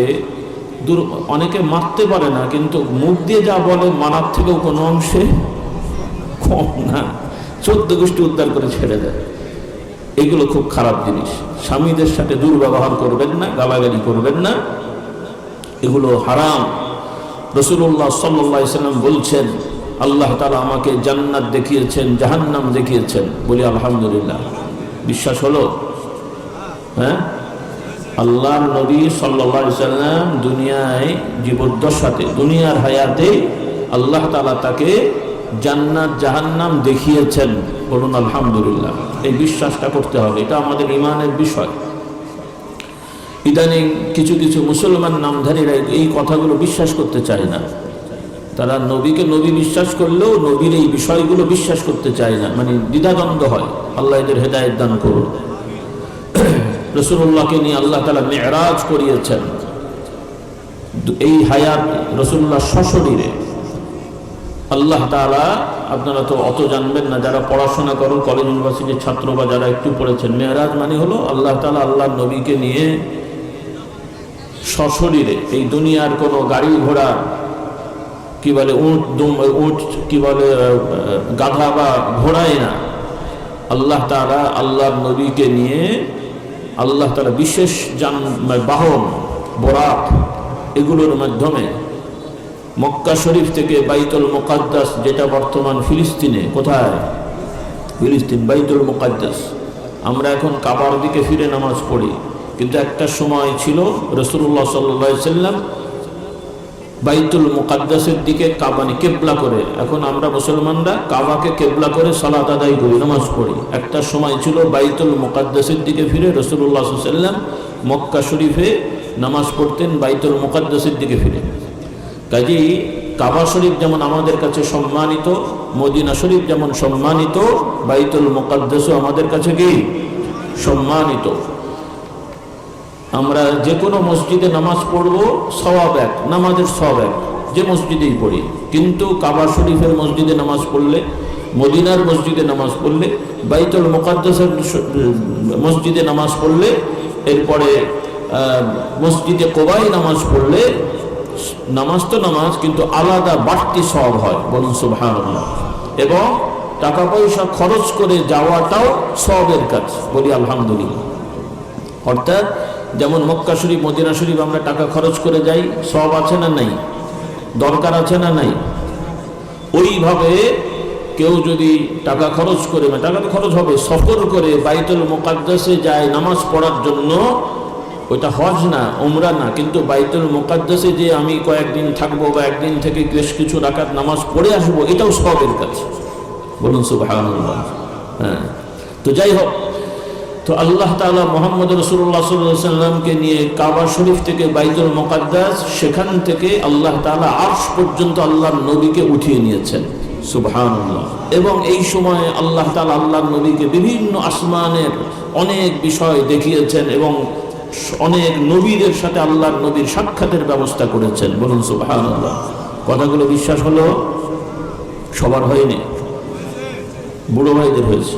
অনেকে মারতে পারে না, কিন্তু মুখ দিয়ে যা বলে মানার থেকেও কোনো অংশে কম না, 14 গোষ্ঠী উদ্ধার করে ছেড়ে দেয়। এগুলো খুব খারাপ জিনিস। স্বামীদের সাথে দুর্ব্যবহার করবেন না, গালাগালি করবেন না, এগুলো হারাম। রাসূলুল্লাহ সাল্লাল্লাহু আলাইহি সাল্লাম বলছেন, আল্লাহ তাআলা আমাকে জান্নাত দেখিয়েছেন, জাহান্নাম দেখিয়েছেন। বলি আলহামদুলিল্লাহ। বিশ্বাস হলো? হ্যাঁ, আল্লাহর নবী সাল্লাল্লাহু আলাইহি সাল্লাম দুনিয়ায় জীবদ্দশাতে, দুনিয়ার হায়াতে আল্লাহ তাআলা তাকে জান্নাত জাহান্নাম দেখিয়েছেন। বলুন আলহামদুলিল্লাহ। এই বিশ্বাসটা করতে হবে, এটা আমাদের ঈমানের বিষয়। ইদানিং কিছু কিছু মুসলমান নামধারীরা এই কথাগুলো বিশ্বাস করতে চায় না। তারা নবীকে নবী বিশ্বাস করলেও নবীর এই বিষয়গুলো বিশ্বাস করতে চায় না, মানে দ্বিধাদ্বন্দ্ব হয়। আল্লাহ এদের হেদায়েত দান করুন। রাসূলুল্লাহকে নিয়ে আল্লাহ তাআলা মেরাজ করিয়েছেন। এই হায়াত রাসূলুল্লাহ সশরীরে আল্লাহ তাআলা, আপনারা তো অত জানবেন না যারা পড়াশোনা করেন, কলেজ ইউনিভার্সিটির ছাত্র বা যারা একটু পড়েছেন, মেরাজ মানে হলো আল্লাহ তাআলা আল্লাহর নবীকে নিয়ে সশরীরে, এই দুনিয়ার কোনো গাড়ি ঘোড়া কি বলে, উট কি বলে, গাধা বা ঘোড়ায় না, আল্লাহ তাআলা আল্লাহর নবীকে নিয়ে আল্লাহ তাআলা বিশেষ বাহন বোরাক এগুলোর মাধ্যমে মক্কা শরীফ থেকে বাইতুল মুকাদ্দাস, যেটা বর্তমান ফিলিস্তিনে, কোথায়? ফিলিস্তিন, বাইতুল মুকাদ্দাস। আমরা এখন কাবার দিকে ফিরে নামাজ পড়ি, কিন্তু একটা সময় ছিল রাসূলুল্লাহ সাল্লাল্লাহু আলাইহি সাল্লাম বাইতুল মুকাদ্দাসের দিকে কাবানি কেবলা করে। এখন আমরা মুসলমানরা কাবাকে কেবলা করে সালাত আদায় করি, নামাজ পড়ি। একটা সময় ছিল বাইতুল মুকাদ্দাসের দিকে ফিরে রাসূলুল্লাহ সাল্লাল্লাহু আলাইহি সাল্লাম মক্কা শরীফে নামাজ পড়তেন, বাইতুল মুকাদ্দাসের দিকে ফিরে। কাজেই কাবা শরীফ যেমন আমাদের কাছে সম্মানিত, মদিনা শরীফ যেমন সম্মানিত, বাইতুল মুকাদ্দাসও আমাদের কাছে কি সম্মানিত। আমরা যে কোনো মসজিদে নামাজ পড়বো, সওয়াব এক, নামাজের সওয়াব এক, যে মসজিদেই পড়ি। কিন্তু কাবা শরীফের মসজিদে নামাজ পড়লে, মদিনার মসজিদে নামাজ পড়লে, বাইতুল মুকাদ্দাসের মসজিদে নামাজ পড়লে, এরপরে মসজিদে কোবায় নামাজ পড়লে, নামাজ তো নামাজ, কিন্তু আলাদা বাড়তি সওয়াব হয়। বলুন সুবহানাল্লাহ। এবং টাকা পয়সা খরচ করে যাওয়াটাও সওয়াবের কাজ। বলি আলহামদুলিল্লাহ। অর্থাৎ যেমন মক্কা শরীফ, মদিনা শরীফ আমরা টাকা খরচ করে যাই, সওয়াব আছে না নাই? দরকার আছে না নাই? ওইভাবে কেউ যদি টাকা খরচ করে, টাকা তো খরচ হবে, সফর করে বাইতুল মুকাদ্দাসে যায় নামাজ পড়ার জন্য, ওইটা হজ না, উমরা না, কিন্তু বাইতুল মুকাদ্দাসে যে আমি কয়েকদিন থাকবো বা একদিন থেকে বেশ কিছু রাকাত নামাজ পড়ে আসবো, এটাও সওয়াবের কাজ। বলুন সুবহানাল্লাহ। হ্যাঁ, তো যাই হোক, তো আল্লাহ তাআলা মুহাম্মদ রাসূলুল্লাহ সাল্লাল্লাহু আলাইহি সাল্লামকে নিয়ে কাবা শরীফ থেকে বাইতুল মুকাদ্দাস, সেখান থেকে আল্লাহ তাআলা আরশ পর্যন্ত আল্লাহর নবীকে উঠিয়ে নিয়েছেন। সুবহানাল্লাহ। এবং এই সময়ে আল্লাহ তাআলা আল্লাহর নবীকে বিভিন্ন আসমানের অনেক বিষয় দেখিয়েছেন এবং অনেক নবীদের সাথে আল্লাহর নবীর সাক্ষাতের ব্যবস্থা করেছেন। বলুন সুবহানাল্লাহ। কথাগুলো বিশ্বাস হলো? সবার হয়নি, বুড়ো ভাইদের হয়েছে।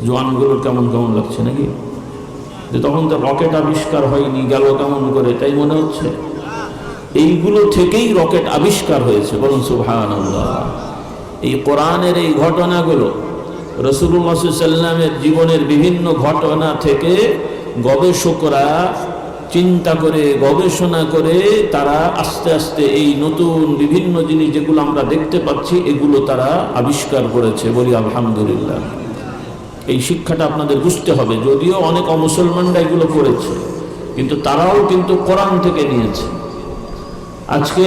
জোয়ানগুলোর কেমন কেমন লাগছে নাকি? যে তখন তো রকেট আবিষ্কার হয়নি, গেল কেমন করে, তাই মনে হচ্ছে? এইগুলো থেকেই রকেট আবিষ্কার হয়েছে। বলুন সুবহানাল্লাহ। এই কোরআনের এই ঘটনাগুলো, রাসূলুল্লাহ সাল্লাল্লাহু আলাইহি সাল্লামের জীবনের বিভিন্ন ঘটনা থেকে গবেষকরা চিন্তা করে, গবেষণা করে, তারা আস্তে আস্তে এই নতুন বিভিন্ন জিনিস যেগুলো আমরা দেখতে পাচ্ছি, এগুলো তারা আবিষ্কার করেছে। বলি আলহামদুলিল্লাহ। এই শিক্ষাটা আপনাদের বুঝতে হবে। যদিও অনেক অমুসলমানরা এগুলো করেছে, কিন্তু তারাও কিন্তু কোরআন থেকে নিয়েছে। আজকে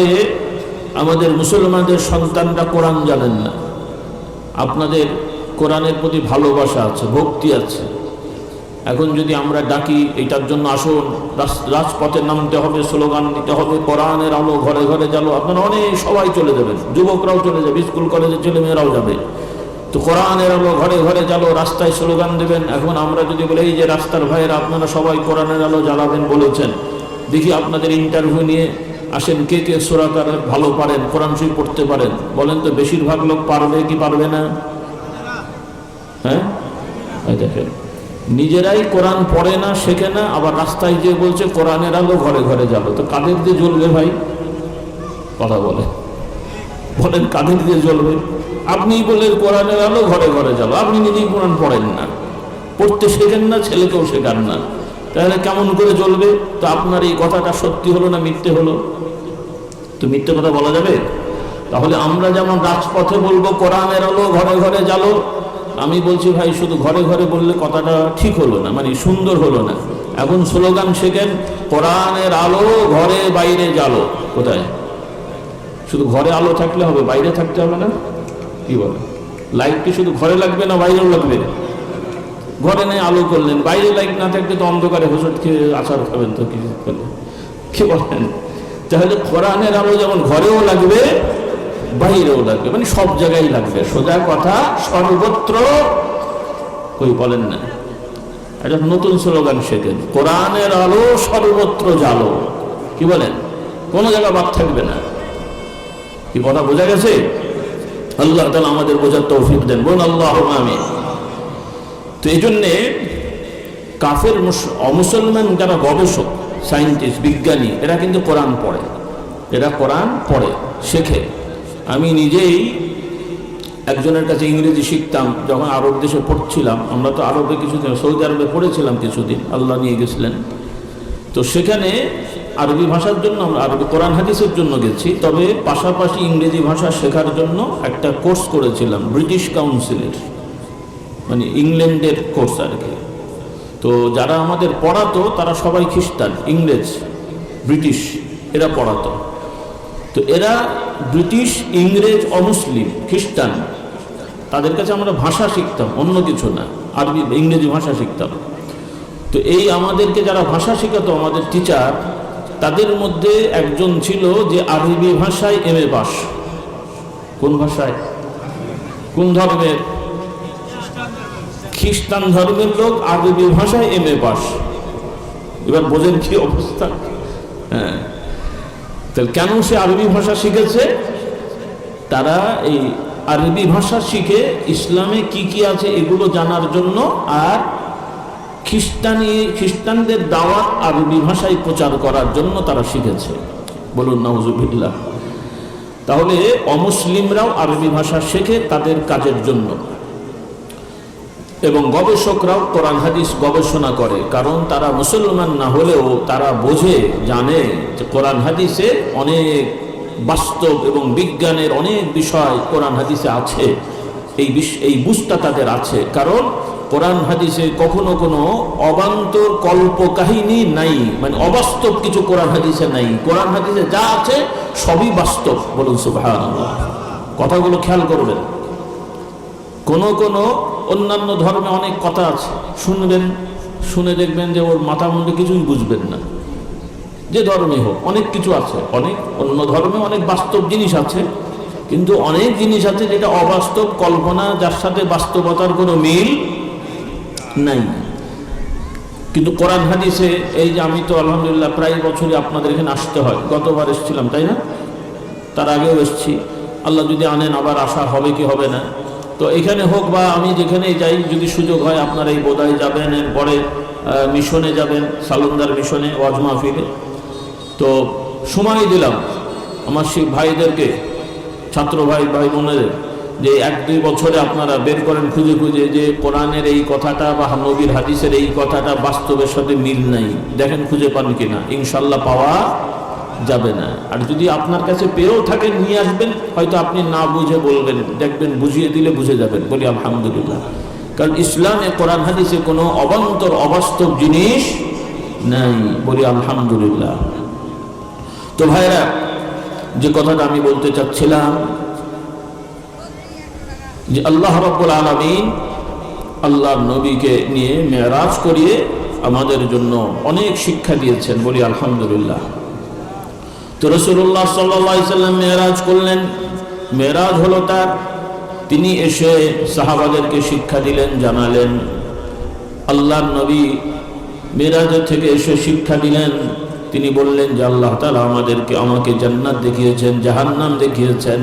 আমাদের মুসলমানদের সন্তানরা কোরআন জানেন না। আপনাদের কোরআনের প্রতি ভালোবাসা আছে, ভক্তি আছে। এখন যদি আমরা ডাকি এটার জন্য আসুন, রাজপথে নামতে হবে, স্লোগান দিতে হবে, কোরআনের আলো ঘরে ঘরে জ্বালো, আপনারা অনেক সবাই চলে যাবেন, যুবকরাও চলে যাবে, স্কুল কলেজের ছেলে মেয়েরাও যাবে। তো কোরআনের আলো ঘরে ঘরে জ্বালো, রাস্তায় স্লোগান দেবেন। এখন আমরা যদি বলি এই যে রাস্তার ভাইয়েরা আপনারা সবাই কোরআনের আলো জ্বালাবেন বলেছেন, দেখি আপনাদের ইন্টারভিউ নিয়ে আসেন, কে কে সূরা ভালো পারেন, কোরআন শরীফ পড়তে পারেন, বলেন তো বেশিরভাগ লোক পারবে কি পারবে না? হ্যাঁ, দেখেন নিজেরাই কোরআন পড়ে না, শেখে না, আবার রাস্তায় যে বলছে কোরআনের আলো ঘরে ঘরে জ্বালো। তো কাদের দিয়ে জ্বলবে ভাই? কথা বলেন কাদের দিয়ে জ্বলবে? আপনি বললেন কোরআনের আলো ঘরে ঘরে জ্বালো, আপনি নিজেই কোরআন পড়েন না, পড়তে শেখেন না, ছেলেকেও শেখান না, তাহলে কেমন করে জ্বলবে? তো আপনার এই কথাটা সত্যি হলো না মিথ্যে হলো? তো মিথ্যে কথা বলা যাবে? তাহলে আমরা যেমন রাজপথে বলবো কোরআনের আলো ঘরে ঘরে জ্বালো, আমি বলছি ভাই শুধু ঘরে ঘরে বললে কথাটা ঠিক হলো না, মানে সুন্দর হলো না। এখন স্লোগান শেখেন কোরআনের আলো ঘরে বাইরে জ্বালো। কোথায়? শুধু ঘরে আলো থাকলে হবে, বাইরে থাকতে হবে না? কি বলে, লাইট কি শুধু ঘরে লাগবে না বাইরেও লাগবে? ঘরে নেই আলো করলেন, বাইরে লাইট না থাকলে তো অন্ধকারে হোঁচট খেয়ে আচার খাবেন, তো কি করলেন? কি বলেন? তাহলে কোরআনের আলো যেমন ঘরেও লাগবে বাইরেও লাগবে, মানে সব জায়গায় লাগবে। সোজা কথা, সর্বত্র। কই বলেন না, এটা নতুন স্লোগান শেখেন, কোরআনের আলো সর্বত্র জ্বালো। কি বলেন? কোনো জায়গা বাদ থাকবে না। কি কথা বোঝা গেছে? আল্লাহ তাআলা আমাদের বোঝার তৌফিক দেন, বলুন আল্লাহুম্মা আমিন। তো এই জন্যে কাফের অমুসলমান যারা গবেষক, সায়েন্টিস্ট, বিজ্ঞানী, এরা কিন্তু কোরআন পড়ে, এরা কোরআন পড়ে, শেখে। আমি নিজেই একজনের কাছে ইংরেজি শিখতাম যখন আরব দেশে পড়ছিলাম। আমরা তো আরবে কিছুদিন, সৌদি আরবে পড়েছিলাম কিছুদিন, আল্লাহ নিয়ে গেছিলেন। তো সেখানে আরবি ভাষার জন্য, আমরা আরবি কোরআন হাদিসের জন্য গেছি, তবে পাশাপাশি ইংরেজি ভাষা শেখার জন্য একটা কোর্স করেছিলাম ব্রিটিশ কাউন্সিলের, মানে ইংল্যান্ডের কোর্স আর কি। তো যারা আমাদের পড়াতো তারা সবাই খ্রিস্টান, ইংরেজ, ব্রিটিশ, এরা পড়াতো। তো এরা ব্রিটিশ, ইংরেজ, অমুসলিম, খ্রিস্টান, তাদের কাছে আমরা ভাষা শিখতাম, অন্য কিছু না, আরবি ইংরেজি ভাষা শিখতাম। তো এই আমাদেরকে যারা ভাষা শেখাতো, আমাদের টিচার, তাদের মধ্যে একজন ছিল যে আরবি ভাষায় এমএ পাস। কোন ভাষায়? কোন ধর্মের? খ্রিস্টান ধর্মের লোক, আরবি ভাষায় এমএ পাস। এবার বোঝেন কি অবস্থা? হ্যাঁ, তাহলে কেন সে আরবি ভাষা শিখেছে? তারা এই আরবি ভাষা শিখে ইসলামে কি কি আছে এগুলো জানার জন্য, আর খ্রিস্টানদের দাওয়াত আরবি ভাষায় প্রচার করার জন্য তারা শিখেছে। বলুন নাউজুবিল্লাহ। তাহলে অমুসলিমরাও আরবি ভাষা শেখে তাদের কাজের জন্য, এবং গবেষকরাও কোরআন হাদিস গবেষণা করে, কারণ তারা মুসলমান না হলেও তারা বোঝে, জানে যে কোরআন হাদিসে অনেক বাস্তব এবং বিজ্ঞানের অনেক বিষয় কোরআন হাদিসে আছে। এই বুঝটা তাদের আছে, কারণ কোরআন হাদিসে কখনো কোনো অবান্তর কল্প কাহিনী নাই, মানে অবাস্তব কিছু কোরআন হাদিসে নাই। কোরআন হাদিসে যা আছে সবই বাস্তব। বলুন সুবহানাল্লাহ। কথাগুলো খেয়াল করবেন। কোনো অন্যান্য ধর্মে অনেক কথা আছে, শুনবেন, শুনে দেখবেন যে ওর মাথা মুন্ডে কিছুই বুঝবেন না। যে ধর্মে হোক অনেক কিছু আছে, অনেক অন্য ধর্মে অনেক বাস্তব জিনিস আছে, কিন্তু অনেক জিনিস আছে যেটা অবাস্তব, কল্পনা, যার সাথে বাস্তবতার কোনো মিল নাই। কিন্তু কোরআন হাদিসে, এই যে আমি তো আলহামদুলিল্লাহ প্রায় বছরই আপনাদের এখানে আসতে হয়, গতবার এসেছিলাম তাই না, তার আগেও এসেছি, আল্লাহ যদি আনেন আবার আসা হবে কি হবে না। তো এখানে হোক বা আমি যেখানেই যাই, যদি সুযোগ হয় আপনারা এই বোধায় যাবেন, এরপরে মিশনে যাবেন, সালন্দার মিশনে ওয়াজ মাহফিলে। তো সময় দিলাম আমার সেই ভাইদেরকে, ছাত্র ভাই বোনেদের, যে 1-2 বছরে আপনারা বের করেন খুঁজে খুঁজে যে কোরআনের এই কথাটা বা নবীর হাদিসের এই কথাটা বাস্তবের সাথে মিল নাই, দেখেন খুঁজে পান কিনা। ইনশাল্লাহ পাওয়া যাবে না। আর যদি আপনার কাছে পেয়েও থাকেন, নিয়ে আসবেন, হয়তো আপনি না বুঝে বলবেন, দেখবেন বুঝিয়ে দিলে বুঝে যাবেন। বলি আলহামদুলিল্লাহ। কারণ ইসলামে কোরআন হাদিসে কোনো অবান্তর অবাস্তব জিনিস নাই। বলি আলহামদুলিল্লাহ। তো ভাইরা, যে কথাটা আমি বলতে চাচ্ছিলাম, যে আল্লাহ রাব্বুল আলামিন আল্লাহর নবীকে নিয়ে মেরাজ করিয়ে আমাদের জন্য অনেক শিক্ষা দিয়েছেন। বলি আলহামদুলিল্লাহ। তো রাসূলুল্লাহ সাল্লাল্লাহু আলাইহি সাল্লাম মেরাজ করলেন। মেরাজ হলো তার, তিনি এসে সাহাবাদেরকে শিক্ষা দিলেন, জানালেন। আল্লাহর নবী মেরাজ থেকে এসে শিক্ষা দিলেন। তিনি বললেন যে আল্লাহ তাআলা আমাকে জান্নাত দেখিয়েছেন, জাহান্নাম দেখিয়েছেন।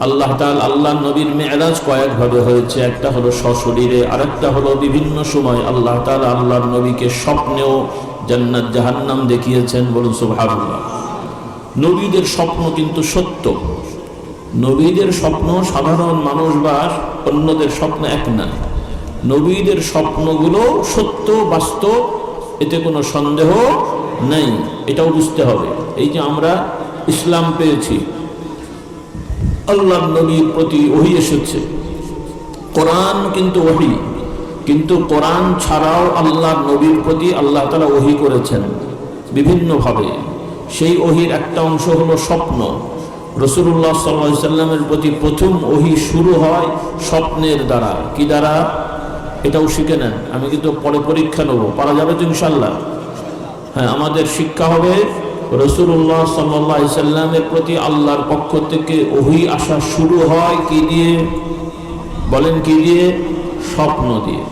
আল্লাহ তাআলা আল্লাহর নবীর মেরাজ কয়েকভাবে হয়েছে। একটা হলো সশরীরে, আরেকটা হলো বিভিন্ন সময় আল্লাহ তাআলা আল্লাহর নবীকে স্বপ্নেও জান্নাত জাহান্নাম দেখিয়েছেন। বলুন সুবহানাল্লাহ। নবীদের স্বপ্ন কিন্তু সত্য। নবীদের স্বপ্ন সাধারণ মানুষ বা অন্যদের স্বপ্ন এক না। নবীদের স্বপ্নগুলো সত্য, বাস্তব, এতে কোনো সন্দেহ নেই। এটাও বুঝতে হবে। এই যে আমরা ইসলাম পেয়েছি, আল্লাহর নবীর প্রতি ওহী এসেছে, কোরআন কিন্তু ওহী, কিন্তু কোরআন ছাড়াও আল্লাহর নবীর প্রতি আল্লাহ তাআলা ওহী করেছেন বিভিন্নভাবে। সেই ওহীর একটা অংশ হলো স্বপ্ন। রাসূলুল্লাহ সাল্লাল্লাহু আলাইহি সাল্লামের প্রতি প্রথম ওহী শুরু হয় স্বপ্নের দ্বারা। কি দ্বারা? এটাও শিখে নেন, আমি কিন্তু পরে পরীক্ষা নেব, পারা যাবে তো ইনশাআল্লাহ। হ্যাঁ, আমাদের শিক্ষা হবে রাসূলুল্লাহ সাল্লাল্লাহু আলাইহি সাল্লামের প্রতি আল্লাহর পক্ষ থেকে ওহী আসা শুরু হয় কি দিয়ে? বলেন কি দিয়ে? স্বপ্ন দিয়ে।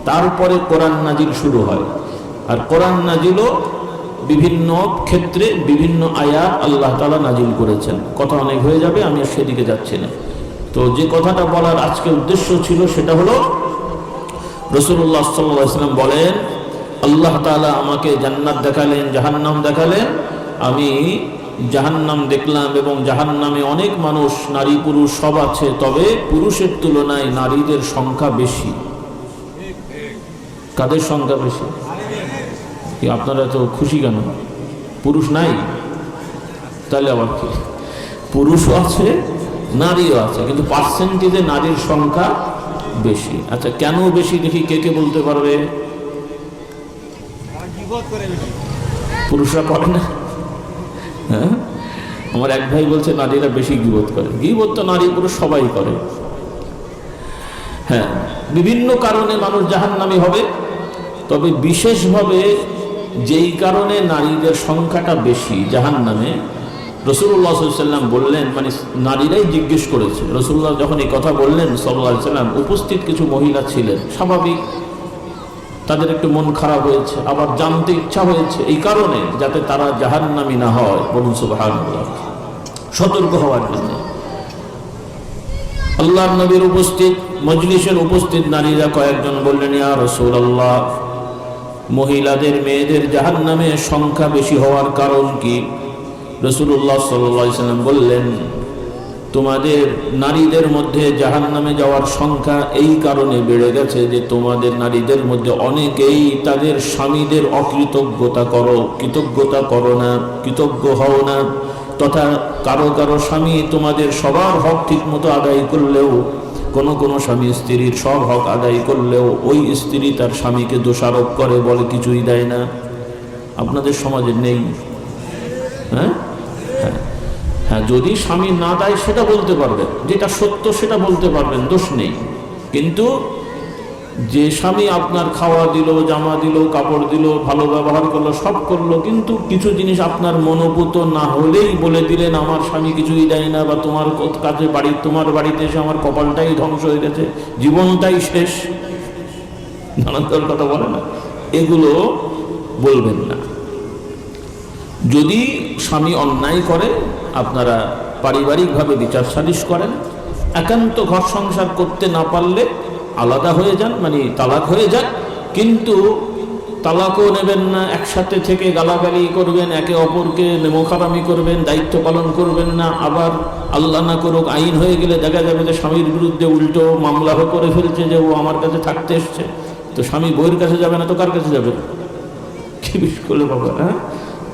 তারপরে কোরআন নাজিল শুরু হয়। আর কোরআন নাজিলও বিভিন্ন ক্ষেত্রে বিভিন্ন আয়াত আল্লাহ তাআলা নাজিল করেছেন। কথা অনেক হয়ে যাবে, আমি আর সেদিকে যাচ্ছি না। তো যে কথাটা বলার আজকে উদ্দেশ্য ছিল সেটা হলো, রাসূলুল্লাহ সাল্লাল্লাহু আলাইহি ওয়াসাল্লাম বলেন, আল্লাহ তাআলা আমাকে জান্নাত দেখালেন, জাহান্নাম দেখালেন। আমি জাহান্নাম দেখলাম এবং জাহান্নামে অনেক মানুষ, নারী পুরুষ সব আছে, তবে পুরুষের তুলনায় নারীদের সংখ্যা বেশি। কাদের সংখ্যা বেশি? কি আপনারা তো খুশি কেন? পুরুষ নাই? তাহলে আবার কি? পুরুষও আছে, নারীও আছে, কিন্তু পার্সেন্টেজে নারীর সংখ্যা বেশি। আচ্ছা, কেন বেশি দেখি, কে কে বলতে পারবে? পুরুষরা করে না? হ্যাঁ, আমার এক ভাই বলছে নারীরা বেশি গীবত করে। গীবত তো নারী পুরুষ সবাই করে। হ্যাঁ, বিভিন্ন কারণে মানুষ জাহান্নামী হবে, তবে বিশেষভাবে যেই কারণে নারীদের সংখ্যাটা বেশি জাহান্নামে, রাসূলুল্লাহ সাল্লাল্লাহু আলাইহি ওয়াসাল্লাম বললেন, মানে নারীরাই জিজ্ঞেস করেছে। রাসূলুল্লাহ যখন এই কথা বললেন সাল্লাল্লাহু আলাইহি ওয়াসাল্লাম, উপস্থিত কিছু মহিলা ছিলেন, স্বাভাবিক তাদের একটু মন খারাপ হয়েছে, আবার জানতে ইচ্ছা হয়েছে, এই কারণে যাতে তারা জাহান্নামী না হয়। বলুন সুবহানাল্লাহ, সতর্ক হওয়ার জন্য। আল্লাহর নবীর উপস্থিত মজলিসের উপস্থিত নারীরা কয়েকজন বললেন, ইয়া রাসূলুল্লাহ, মহিলাদের, মেয়েদের জাহান্নামে সংখ্যা বেশি হওয়ার কারণ কি? রাসূলুল্লাহ সাল্লাল্লাহু আলাইহি ওয়াসাল্লাম বললেন, তোমাদের নারীদের মধ্যে জাহান্নামে যাওয়ার সংখ্যা এই কারণে বেড়ে গেছে যে তোমাদের নারীদের মধ্যে অনেকেই তাদের স্বামীদের অকৃতজ্ঞতা করো, কৃতজ্ঞতা করো না, কৃতজ্ঞ হও না, তথা কারো কারো স্বামী তোমাদের সবার হক ঠিক মতো আদায় করলেও, কোনো স্বামী স্ত্রীর সব হক আদায় করলেও ওই স্ত্রী তার স্বামীকে দোষারোপ করে, বলে কিছুই দেয় না। আপনাদের সমাজে নেই? হ্যাঁ, হ্যাঁ, যদি স্বামী না দেয় সেটা বলতে পারবেন, যেটা সত্য সেটা বলতে পারবেন, দোষ নেই। কিন্তু যে স্বামী আপনার খাওয়া দিল, জামা দিল, কাপড় দিল, ভালো ব্যবহার করলো, সব করলো, কিন্তু কিছু জিনিস আপনার মনোভূত না হলেই বলে দিলেন আমার স্বামী কিছুই দেয় না, বা তোমার কাছে বাড়ি, তোমার বাড়িতে এসে আমার কপালটাই ধ্বংস হয়ে গেছে, জীবনটাই শেষ, নানান কথা বলে না, এগুলো বলবেন না। যদি স্বামী অন্যায় করে আপনারা পারিবারিকভাবে বিচার সালিশ করেন, একান্ত ঘর সংসার করতে না পারলে আলাদা হয়ে যান, মানে তালাক হয়ে যান। কিন্তু তালাকও নেবেন না, একসাথে থেকে গালাগালি করবেন, একে অপরকে নেমোখারামি করবেন, দায়িত্ব পালন করবেন না। আবার আল্লাহ না করুক আইন হয়ে গেলে দেখা যাবে যে স্বামীর বিরুদ্ধে উল্টো মামলা করে ফেলছে যে ও আমার কাছে থাকতে এসছে, তো স্বামী বইয়ের কাছে যাবে না তো কার কাছে যাবে? কি বিশ করলে বাবা, হ্যাঁ,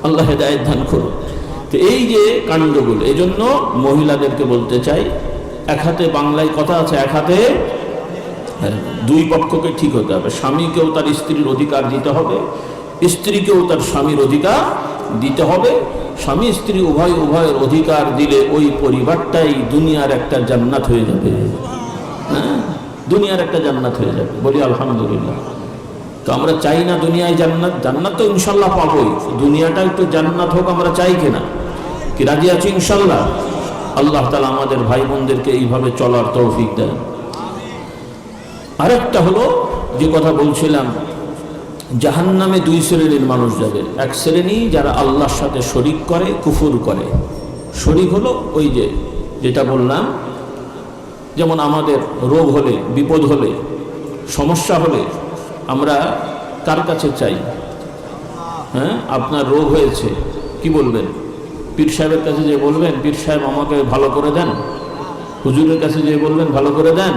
আল্লাহ হেদায়েত দান করুন। তো এই যে কাণ্ডগুলো, এই জন্য মহিলাদেরকে বলতে চাই, এক হাতে বাংলায় কথা আছে, এক হাতে দুই পক্ষকে ঠিক হতে হবে। স্বামীকেও তার স্ত্রীর অধিকার দিতে হবে, স্ত্রীকেও তার স্বামীর অধিকার দিতে হবে। স্বামী স্ত্রী উভয়ের অধিকার দিলে ওই পরিবারটাই দুনিয়ার একটা জান্নাত হয়ে যাবে। হ্যাঁ, দুনিয়ার একটা জান্নাত হয়ে যাবে, বলি আলহামদুলিল্লাহ। তো আমরা চাই না দুনিয়ায় জান্নাত? জান্নাত তো ইনশাল্লাহ পাবোই, দুনিয়াটা একটু জান্নাত হোক আমরা চাই কিনা? কি রাজি আছি ইনশাল্লাহ? আল্লাহ তাআলা আমাদের ভাই বোনদেরকে এইভাবে চলার তৌফিক দেন। আরেকটা হলো যে কথা বলছিলাম, জাহান্নামে দুই শ্রেণীর মানুষ যাবে। এক শ্রেণী যারা আল্লাহর সাথে শরীক করে, কুফর করে। শরীক হলো ওই যে যেটা বললাম, যেমন আমাদের রোগ হলে, বিপদ হলে, সমস্যা হলে আমরা কার কাছে চাই? হ্যাঁ, আপনার রোগ হয়েছে, কি বলবেন? পীর সাহেবের কাছে যে বলবেন, পীর সাহেব আমাকে ভালো করে দেন। হুজুরের কাছে যে বলবেন ভালো করে দেন।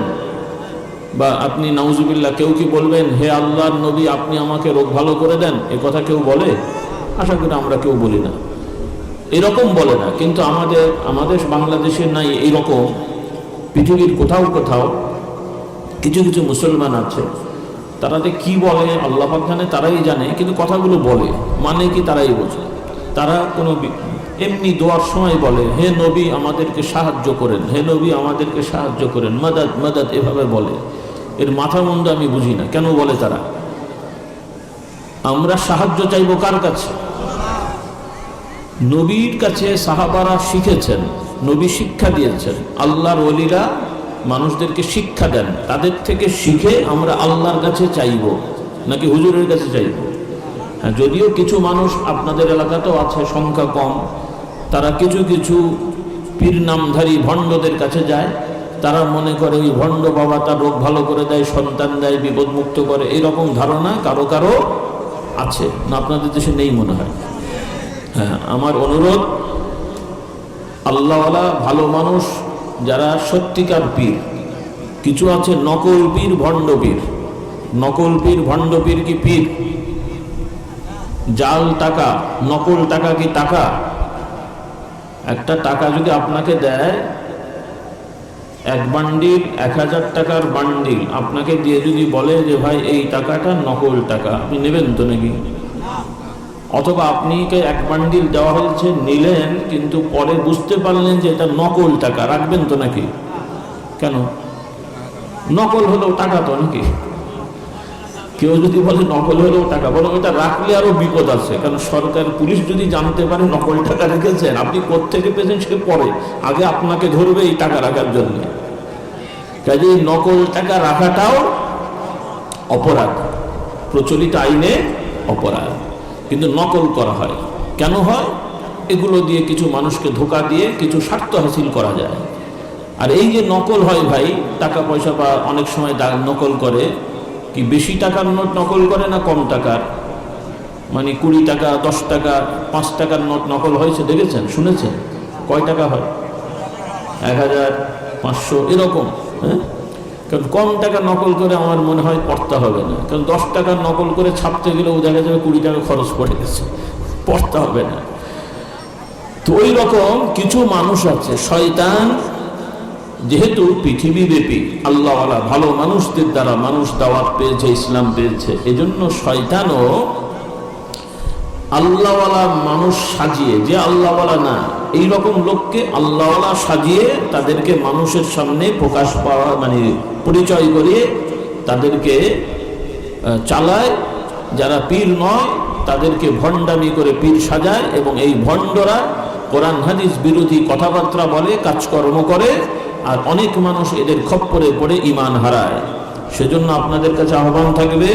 বা আপনি নাউজুবিল্লাহ কেউ কি বলবেন, হে আল্লাহর নবী আপনি আমাকে রোগ ভালো করে দেন? এ কথা কেউ বলে? আশা করি আমরা কেউ বলি না। এরকম বলে না, কিন্তু আমাদের বাংলাদেশে নাই এইরকম। পৃথিবীর কোথাও কোথাও কিছু কিছু মুসলমান আছে, তারা যে কি বলে আল্লাহ পাক জানে, তারাই জানে, কিন্তু কথাগুলো বলে মানে কি তারাই বোঝে। তারা কোনো এমনি দোয়ার সময় বলে, হে নবী আমাদেরকে সাহায্য করেন, হে নবী আমাদেরকে সাহায্য করেন, মাদাদ মাদাদ, এভাবে বলে। এর মাথা মুন্ড আমি বুঝি না, কেন বলে তারা? আমরা সাহায্য চাইবো কার কাছে? নবীর কাছে সাহাবারা শিখেছেন, নবী শিক্ষা দিয়েছেন। আল্লাহর ওলিরা মানুষদেরকে শিক্ষা দেন, তাদের থেকে শিখে আমরা আল্লাহর কাছে চাইব, নাকি হুজুরের কাছে চাইব? হ্যাঁ, যদিও কিছু মানুষ আপনাদের এলাকাতেও আছে, সংখ্যা কম, তারা কিছু কিছু পীর নামধারী ভণ্ডদের কাছে যায়। তারা মনে করে ওই ভণ্ড বাবা তার রোগ ভালো করে দেয়, সন্তান দেয়, বিপদ মুক্ত করে, এইরকম ধারণা কারো কারো আছে না? আপনাদের দেশে নেই মনে হয়। হ্যাঁ, আমার অনুরোধ, আল্লাহওয়ালা ভালো মানুষ যারা সত্যিকার পীর, কিছু আছে নকল পীর, ভণ্ড পীর। নকল পীর, ভণ্ড পীর কি পীর? জাল টাকা, নকল টাকা কি টাকা? একটা টাকা যদি আপনাকে দেয়, এক বান্ডিল 1000 টাকার বান্ডিল আপনাকে দিয়ে যদি বলে যে ভাই এই টাকাটা নকল টাকা, আপনি নেবেন তো নাকি? অথবা আপনিকে এক বান্ডিল দেওয়া হয়েছে, নিলেন, কিন্তু পরে বুঝতে পারলেন যে এটা নকল টাকা, রাখবেন তো নাকি? কেন? নকল হলেও টাকা তো নাকি? কেউ যদি বলে নকল হলেও টাকা, বলো এটা রাখলে আরো বিপদ আছে, কারণ সরকার পুলিশ যদি জানতে পারে নকল টাকা রেখেছেন, আপনি কোত্থেকে পেয়েছেন সে পরে, আগে আপনাকে ধরবে এই টাকা রাখার জন্য। কাজে নকল টাকা রাখাটাও অপরাধ, প্রচলিত আইনে অপরাধ, কিন্তু নকল করা হয়। কেন হয়? এগুলো দিয়ে কিছু মানুষকে ধোঁকা দিয়ে কিছু স্বার্থ হাসিল করা যায়। আর এই যে নকল হয় ভাই, টাকা পয়সা বা অনেক সময় নকল করে, কি বেশি টাকার নোট নকল করে না কম টাকার? মানে 20 টাকা, 10 টাকা, 5 টাকার নোট নকল হয়েছে, দেখেছেন, শুনেছেন? কয় টাকা হয়? 1000, 500, এরকম। হ্যাঁ, কারণ কম টাকা নকল করে আমার মনে হয় পড়তে হবে না, কারণ 10 টাকার নকল করে ছাপতে গেলেও দেখা যাবে 20 টাকা খরচ পড়ে গেছে, পড়তে হবে না। তো ওই রকম কিছু মানুষ আছে, শয়তান যেহেতু পৃথিবীব্যাপী আল্লাহওয়ালা ভালো মানুষদের দ্বারা মানুষ দাওয়াত পেয়েছে, ইসলাম পেয়েছে, এজন্য শয়তানও আল্লাহওয়ালা মানুষ সাজিয়ে, যে আল্লাহওয়ালা না এই রকম লোককে আল্লাহওয়ালা সাজিয়ে তাদেরকে মানুষের সামনে প্রকাশ পাওয়া, মানে পরিচয় করিয়ে তাদেরকে চালায়। যারা পীর নয় তাদেরকে ভণ্ডামি করে পীর সাজায়, এবং এই ভণ্ডরা কোরআন হাদিস বিরোধী কথাবার্তা বলে, কাজকর্ম করে, আর অনেক মানুষ এদের খপ্পরে পড়ে ঈমান হারায়। সেজন্য আপনাদের কাছে আহ্বান থাকবে,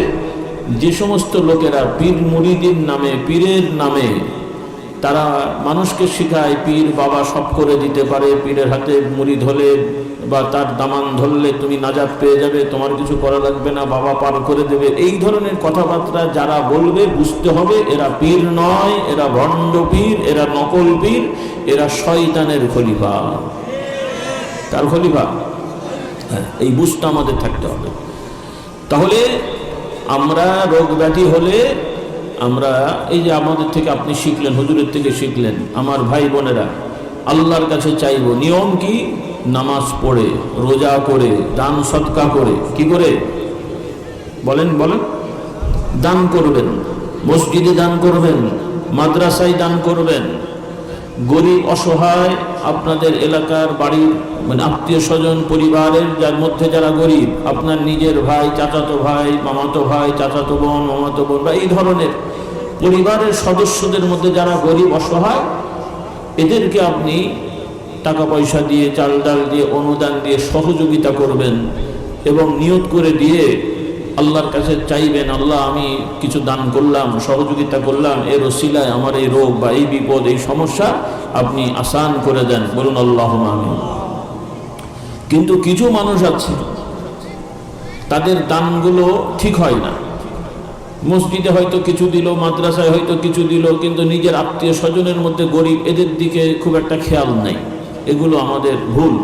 যে সমস্ত লোকেরা পীর মুরিদের নামে, পীরের নামে তারা মানুষকে শেখায় পীর বাবা সব করে দিতে পারে, পীরের হাতে মুরিদ হলে বা তার দামান ধরলে তুমি নাজাত পেয়ে যাবে, তোমার কিছু করা লাগবে না, বাবা পার করে দেবে, এই ধরনের কথাবার্তা যারা বলবে বুঝতে হবে এরা পীর নয়, এরা ভণ্ড পীর, এরা নকল পীর, এরা শয়তানের খলিফা। কার খলিফা? হ্যাঁ, এই বুঝটা আমাদের থাকতে হবে। তাহলে আমরা রোগ ব্যাধি হলে আমরা এই যে আমাদের থেকে আপনি শিখলেন, হুজুরের থেকে শিখলেন, আমার ভাই বোনেরা আল্লাহর কাছে চাইব। নিয়ম কি? নামাজ পড়ে, রোজা করে, দান সদকা করে। কি করে? বলেন বলেন। দান করবেন, মসজিদে দান করবেন, মাদ্রাসায় দান করবেন, গরিব অসহায় আপনাদের এলাকার বাড়ির মানে আত্মীয় স্বজন পরিবারের যার মধ্যে যারা গরিব, আপনার নিজের ভাই, চাচাতো ভাই, মামাতো ভাই, চাচাতো বোন, মামাতো বোন, বা এই ধরনের পরিবারের সদস্যদের মধ্যে যারা গরিব অসহায়, এদেরকে আপনি টাকা পয়সা দিয়ে, চাল ডাল দিয়ে, অনুদান দিয়ে সহযোগিতা করবেন, এবং নিয়ত করে দিয়ে আল্লাহর কাছে চাইবেন, আল্লাহ আমি কিছু দান করলাম, সহযোগিতা করলাম, এর ওসিলায় আমার এই রোগ বা এই বিপদ, এই সমস্যা আপনি আসান করে দেন। বলুন আল্লাহুম্মা আমিন। কিন্তু কিছু মানুষ আছে তাদের দানগুলো ঠিক হয় না। মসজিদে হয়তো কিছু দিল, মাদ্রাসায় হয়তো কিছু দিল, কিন্তু নিজের আত্মীয় স্বজনের মধ্যে গরিব, এদের দিকে খুব একটা খেয়াল নাই। এগুলো আমাদের ভুল।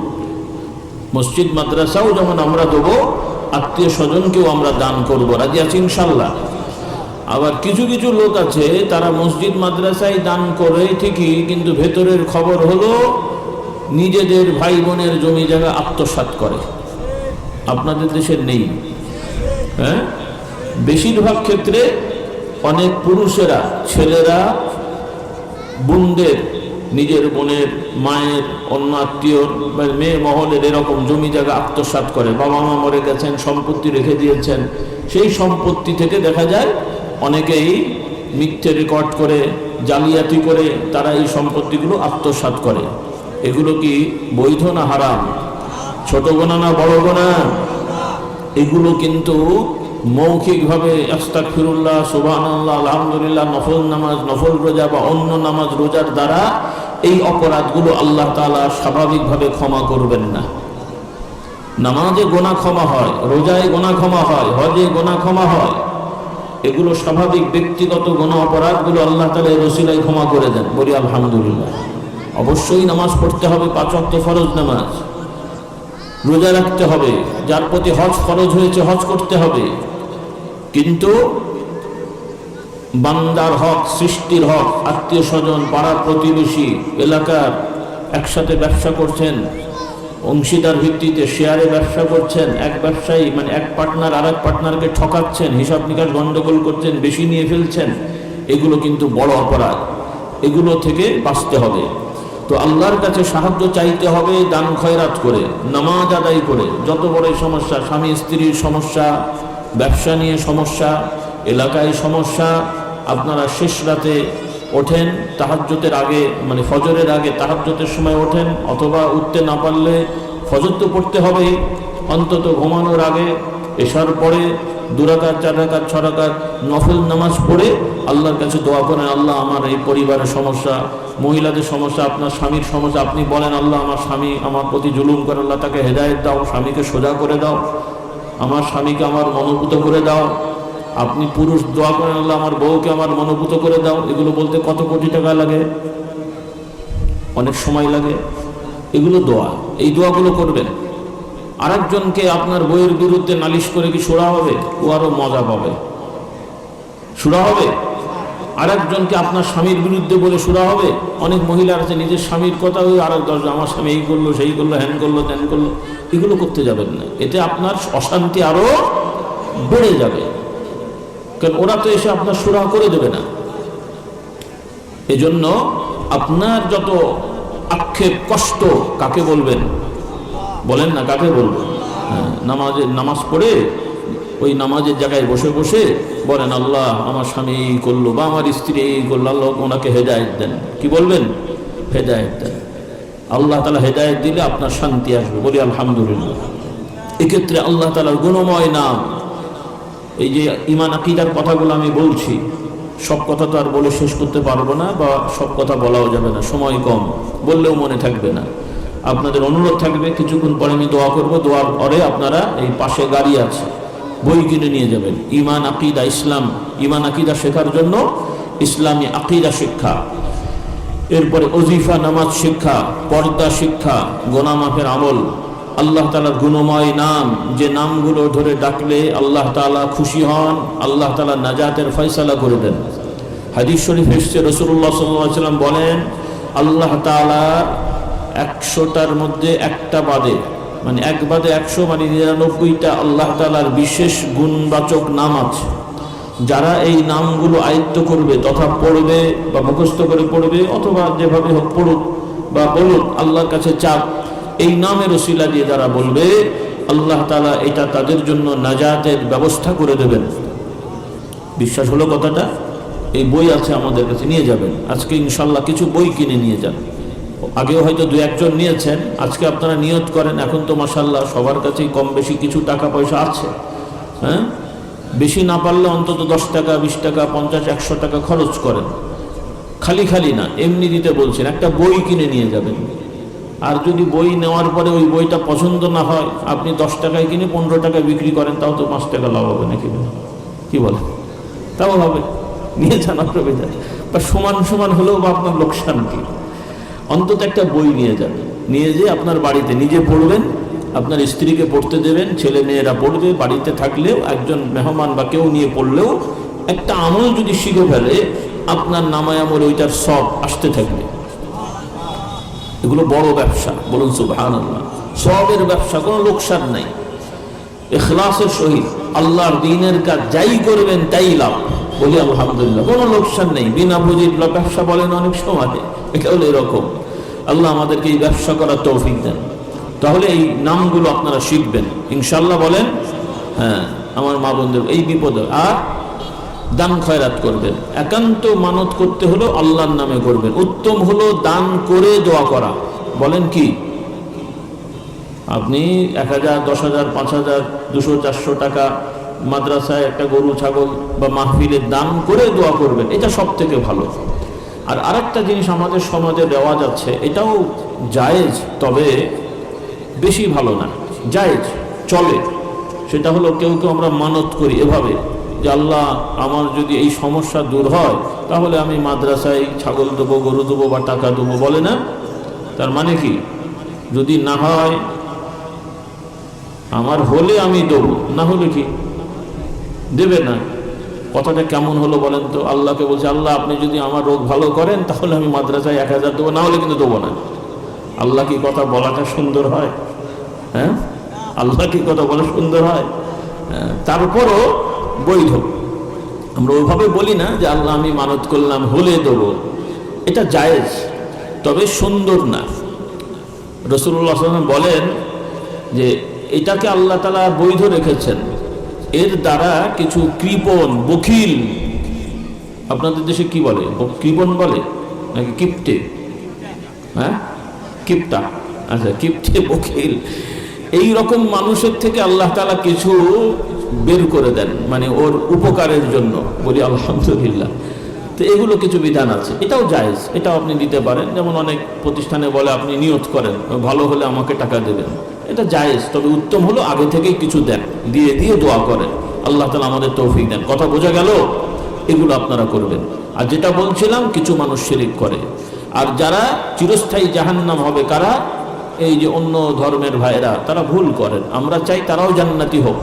মসজিদ মাদ্রাসাও যেমন আমরা দেবো, আত্মীয় স্বজনকেও আমরা দান করবো, রাজি আছি ইনশাল্লাহ। আবার কিছু কিছু লোক আছে তারা মসজিদ মাদ্রাসায় দান করে ঠিকই, কিন্তু ভেতরের খবর হলো নিজেদের ভাই বোনের জমি জায়গা আত্মসাৎ করে। আপনাদের দেশের নেই? হ্যাঁ, বেশিরভাগ ক্ষেত্রে অনেক পুরুষেরা, ছেলেরা বোনদের, নিজের বোনের মায়ের অন্য আত্মীয়র মেয়ে মহলের এরকম জমি জায়গা আত্মসাৎ করে। বাবা মা মরে গেছেন, সম্পত্তি রেখে দিয়েছেন, সেই সম্পত্তি থেকে দেখা যায় অনেকেই মিথ্যে রেকর্ড করে, জালিয়াতি করে তারা এই সম্পত্তিগুলো আত্মসাৎ করে। এগুলো কি বৈধ না হারাম? ছোট গোনা না বড় গোনা? এগুলো কিন্তু মৌখিকভাবে আস্তাগফিরুল্লাহ, সুবহানাল্লাহ, আলহামদুলিল্লাহ, নফল নামাজ, নফল রোজা বা অন্য নামাজ রোজার দ্বারা এই অপরাধগুলো আল্লাহ তাআলা স্বাভাবিকভাবে ক্ষমা করবেন না। নামাজে গোনা ক্ষমা হয়, রোজায় গোনা ক্ষমা হয়, হজে গোনা ক্ষমা হয়, এগুলো স্বাভাবিক ব্যক্তিগত গোনা অপরাধগুলো আল্লাহ তাআলা এর ওসিলায় ক্ষমা করে দেন। বলি আলহামদুলিল্লাহ। অবশ্যই নামাজ পড়তে হবে, 5 ওয়াক্ত ফরজ নামাজ, রোজা রাখতে হবে, যার প্রতি হজ ফরজ হয়েছে হজ করতে হবে, কিন্তু বান্দার হক, সৃষ্টির হক, আত্মীয় স্বজন, পাড়া প্রতিবেশী, এলাকার একসাথে ব্যবসা করছেন, অংশীদার ভিত্তিতে শেয়ারে ব্যবসা করছেন, এক ব্যবসায়ী মানে এক পার্টনার আর এক পার্টনারকে ঠকাচ্ছেন, হিসাব নিকাশ গন্ডগোল করছেন, বেশি নিয়ে ফেলছেন, এগুলো কিন্তু বড় অপরাধ। এগুলো থেকে বাঁচতে হবে। তো আল্লাহর কাছে সাহায্য চাইতে হবে দান খয়রাত করে, নামাজ আদায় করে। যত বড় সমস্যা, স্বামী স্ত্রীর সমস্যা, ব্যবসা নিয়ে সমস্যা, এলাকায় সমস্যা, আপনারা শেষ রাতে ওঠেন তাহাজ্জুদের আগে, মানে ফজরের আগে তাহাজ্জুদের সময় ওঠেন, অথবা উঠতে না পারলে ফজর তো পড়তে হবে অন্তত ঘুমানোর আগে, এশার পরে 2 রাকাত 4 রাকাত 6 রাকাত নফল নামাজ পড়ে আল্লাহর কাছে দোয়া করেন, আল্লাহ আমার এই পরিবারের সমস্যা, মহিলাদের সমস্যা, আপনার স্বামীর সমস্যা, আপনি বলেন আল্লাহ আমার স্বামী আমার প্রতি জুলুম করে, আল্লাহ তাকে হেদায়েত দাও, স্বামীকে সোজা করে দাও, আমার স্বামীকে আমার মনোভূত করে দাও। আপনি পুরুষ দোয়া করেন আল্লাহ আমার বউকে আমার মনোভূত করে দাও। এগুলো বলতে কত কোটি টাকা লাগে, অনেক সময় লাগে। এগুলো দোয়া, এই দোয়াগুলো করবেন। আরেকজনকে আপনার বইয়ের বিরুদ্ধে নালিশ করে কি সুরা হবে? ও আরো মজা পাবে, সুরা হবে। আরেকজনকে আপনার স্বামীর বিরুদ্ধে বলে সুরা হবে। অনেক মহিলা আছে নিজের স্বামীর কথা ওই আরেক 10 আমার স্বামী এই করলো, সেই করলো, হ্যান করলো, ত্যান করলো, এগুলো করতে যাবেন না। এতে আপনার অশান্তি আরো বেড়ে যাবে, কারণ ওরা তো এসে আপনার সুরা করে দেবে না। এজন্য আপনার যত আক্ষেপ কষ্ট কাকে বলবেন? বলেন না, কাকে বলবেন? নামাজ পড়ে ওই নামাজের জায়গায় বসে বসে বলেন আল্লাহ আমার স্বামী এই করলো বা আমার স্ত্রী এই করলো, আল্লাহ ওনাকে হেদায়েত দেন। কি বলবেন? হেদায়েত দেন। আল্লাহ তাআলা হেদায়েত দিলে আপনার শান্তি আসবে। বলি আলহামদুলিল্লাহ। এক্ষেত্রে আল্লাহ তাআলার গুণময় নাম, এই যে ঈমান আকীদার কথাগুলো আমি বলছি, সব কথা তো আর বলে শেষ করতে পারবো না, বা সব কথা বলাও যাবে না, সময় কম, বললেও মনে থাকবে না। আপনাদের অনুরোধ থাকবে, কিছুক্ষণ পরে আমি দোয়া করবো, দোয়ার পরে আপনারা এই পাশে গাড়ি আছে, বই কিনে নিয়ে যাবেন। ঈমান আকীদা, ইসলাম, ঈমান আকীদা শেখার জন্য ইসলামী আকীদা শিক্ষা, এরপরে ওজিফা নামাজ শিক্ষা, পর্দা শিক্ষা, গুনাহ মাফের আমল, আল্লাহ তাআলার গুণময় নাম, যে নামগুলো ধরে ডাকলে আল্লাহ তাআলা খুশি হন, আল্লাহ তাআলা নাজাতের ফয়সালা করে দেন। হাদিস শরীফ এসেছে, রাসূলুল্লাহ সাল্লাল্লাহু আলাইহি ওয়াসাল্লাম বলেন আল্লাহ তাআলা 100টার মধ্যে একটা বাদে, মানে এক বাদে 100 মানে 99টা আল্লাহ তাআলার বিশেষ গুণবাচক নাম আছে। যারা এই নামগুলো আয়ত্ত করবে তথা পড়বে বা মুখস্থ করে পড়বে, অথবা যেভাবে হোক পড়ুক বা বলুক, আল্লাহর কাছে চাপ, এই নামের ওসিলা দিয়ে যারা বলবে আল্লাহ তাআলা এটা তাদের জন্য নাজাতের ব্যবস্থা করে দেবেন। বিশ্বাস হলো কথাটা? এই বই আছে আমাদের কাছে, নিয়ে যাবেন। আজকে ইনশাল্লাহ কিছু বই কিনে নিয়ে যান। আগেও হয়তো 2-1 জন নিয়েছেন, আজকে আপনারা নিয়ত করেন। এখন তো মাশাআল্লাহ সবার কাছেই কম বেশি কিছু টাকা পয়সা আছে, হ্যাঁ, বেশি না পারলে অন্তত 10 টাকা 20 টাকা 50-100 টাকা খরচ করেন। খালি খালি না, এমনি দিতে বলছেন। একটা বই কিনে নিয়ে যাবেন। আর যদি বই নেওয়ার পরে ওই বইটা পছন্দ না হয়, আপনি 10 টাকায় কিনে 15 টাকায় বিক্রি করেন, তাও তো 5 টাকা লাভ হবে নাকি? কি বলেন? তাও হবে, নিয়ে যান, অসুবিধা। বা সমান সমান হলেও বা আপনার লোকসান কি? অন্তত একটা বই নিয়ে যান, নিয়ে যেয়ে আপনার বাড়িতে নিজে পড়বেন, আপনার স্ত্রীকে পড়তে দেবেন, ছেলে মেয়েরা পড়বে, বাড়িতে থাকলেও একজন মেহমান বা কেউ নিয়ে পড়লেও একটা আমল যদি শিখে ফেলে আপনার নামায় আমল ওইটার সব আসতে থাকবে। এগুলো বড় ব্যবসা, বলুন সুবহানাল্লাহ। সবের ব্যবসা, কোনো লোকসান নাই। ইখলাসের সহিত আল্লাহর দ্বীনের কাজ যাই করবেন তাই লাভ, বলি আলহামদুলিল্লাহ। কোনো লোকসান নেই। বিনা পুঁজির ব্যবসা বলেন অনেক সময়, এটা হলো এরকম। আল্লাহ আমাদেরকে এই ব্যবসা করার তৌফিক দেন। তাহলে এই নামগুলো আপনারা শিখবেন ইনশাআল্লাহ। বলেন হ্যাঁ আমার মা বোনদের এই বিপদে। আর দান খয়রাত করবেন। একান্ত মানত করতে হলো আল্লাহর নামে করবেন। উত্তম হলো দান করে দোয়া করা। বলেন কি, আপনি 1000, 10,000, 5,000, 200, 400 টাকা মাদ্রাসায় একটা গরু ছাগল বা মাহফিলে দান করে দোয়া করবেন, এটা সব থেকে ভালো। আর আরেকটা জিনিস আমাদের সমাজে রেওয়াজ আছে, এটাও জায়েজ, তবে বেশি ভালো না, জায়েজ চলে। সেটা হলো কেউ কেউ আমরা মানত করি এভাবে যে আল্লাহ আমার যদি এই সমস্যা দূর হয় তাহলে আমি মাদ্রাসায় ছাগল দেবো, গরু দেবো বা টাকা দেবো, বলে না? তার মানে কি, যদি না হয় আমার হলে আমি দেবো, না হলে কি দেবে না? কথাটা কেমন হলো বলেন তো? আল্লাহকে বলছে আল্লাহ আপনি যদি আমার রোগ ভালো করেন তাহলে আমি মাদ্রাসায় 1000 দেবো, না হলে কিন্তু দেবো না। আল্লাহ কি কথা বলাটা সুন্দর হয়? হ্যাঁ, আল্লাহ কি কথা বলা সুন্দর হয়? তারপরও বৈধ। আমরা ওইভাবে বলি না যে আল্লাহ আমি মানত করলাম হলে দেবো, এটা জায়েজ তবে সুন্দর না। রাসূলুল্লাহ সাল্লাল্লাহু আলাইহি ওয়াসাল্লাম বলেন যে এটাকে আল্লাহ তাআলা বৈধ রেখেছেন। এর দ্বারা কিছু কৃপণ, বখিল, আপনাদের দেশে কি বলে, কৃপণ বলে নাকি কিপ্টে? হ্যাঁ, কিপ্টা, আচ্ছা, কিপ্টে, বখিল, এই রকম মানুষের থেকে আল্লাহ তাআলা কিছু বের করে দেন, মানে ওর উপকারের জন্য, বলি আলহামদুলিল্লাহ। তো এগুলো কিছু বিধান আছে, এটাও জায়েজ, এটাও আপনি দিতে পারেন। যেমন অনেক প্রতিষ্ঠানে বলে আপনি নিয়ত করেন ভালো হলে আমাকে টাকা দেবেন, এটা জায়েজ, তবে উত্তম হলো আগে থেকেই কিছু দেন, দিয়ে দিয়ে দোয়া করেন, আল্লাহ তাআলা আমাদের তৌফিক দেন। কথা বোঝা গেল? এগুলো আপনারা করবেন। আর যেটা বলছিলাম, কিছু মানুষ শিরক করে, আর যারা চিরস্থায়ী জাহান্নাম হবে কারা? এই যে অন্য ধর্মের ভাইরা, তারা ভুল করেন। আমরা চাই তারাও জান্নাতি হোক।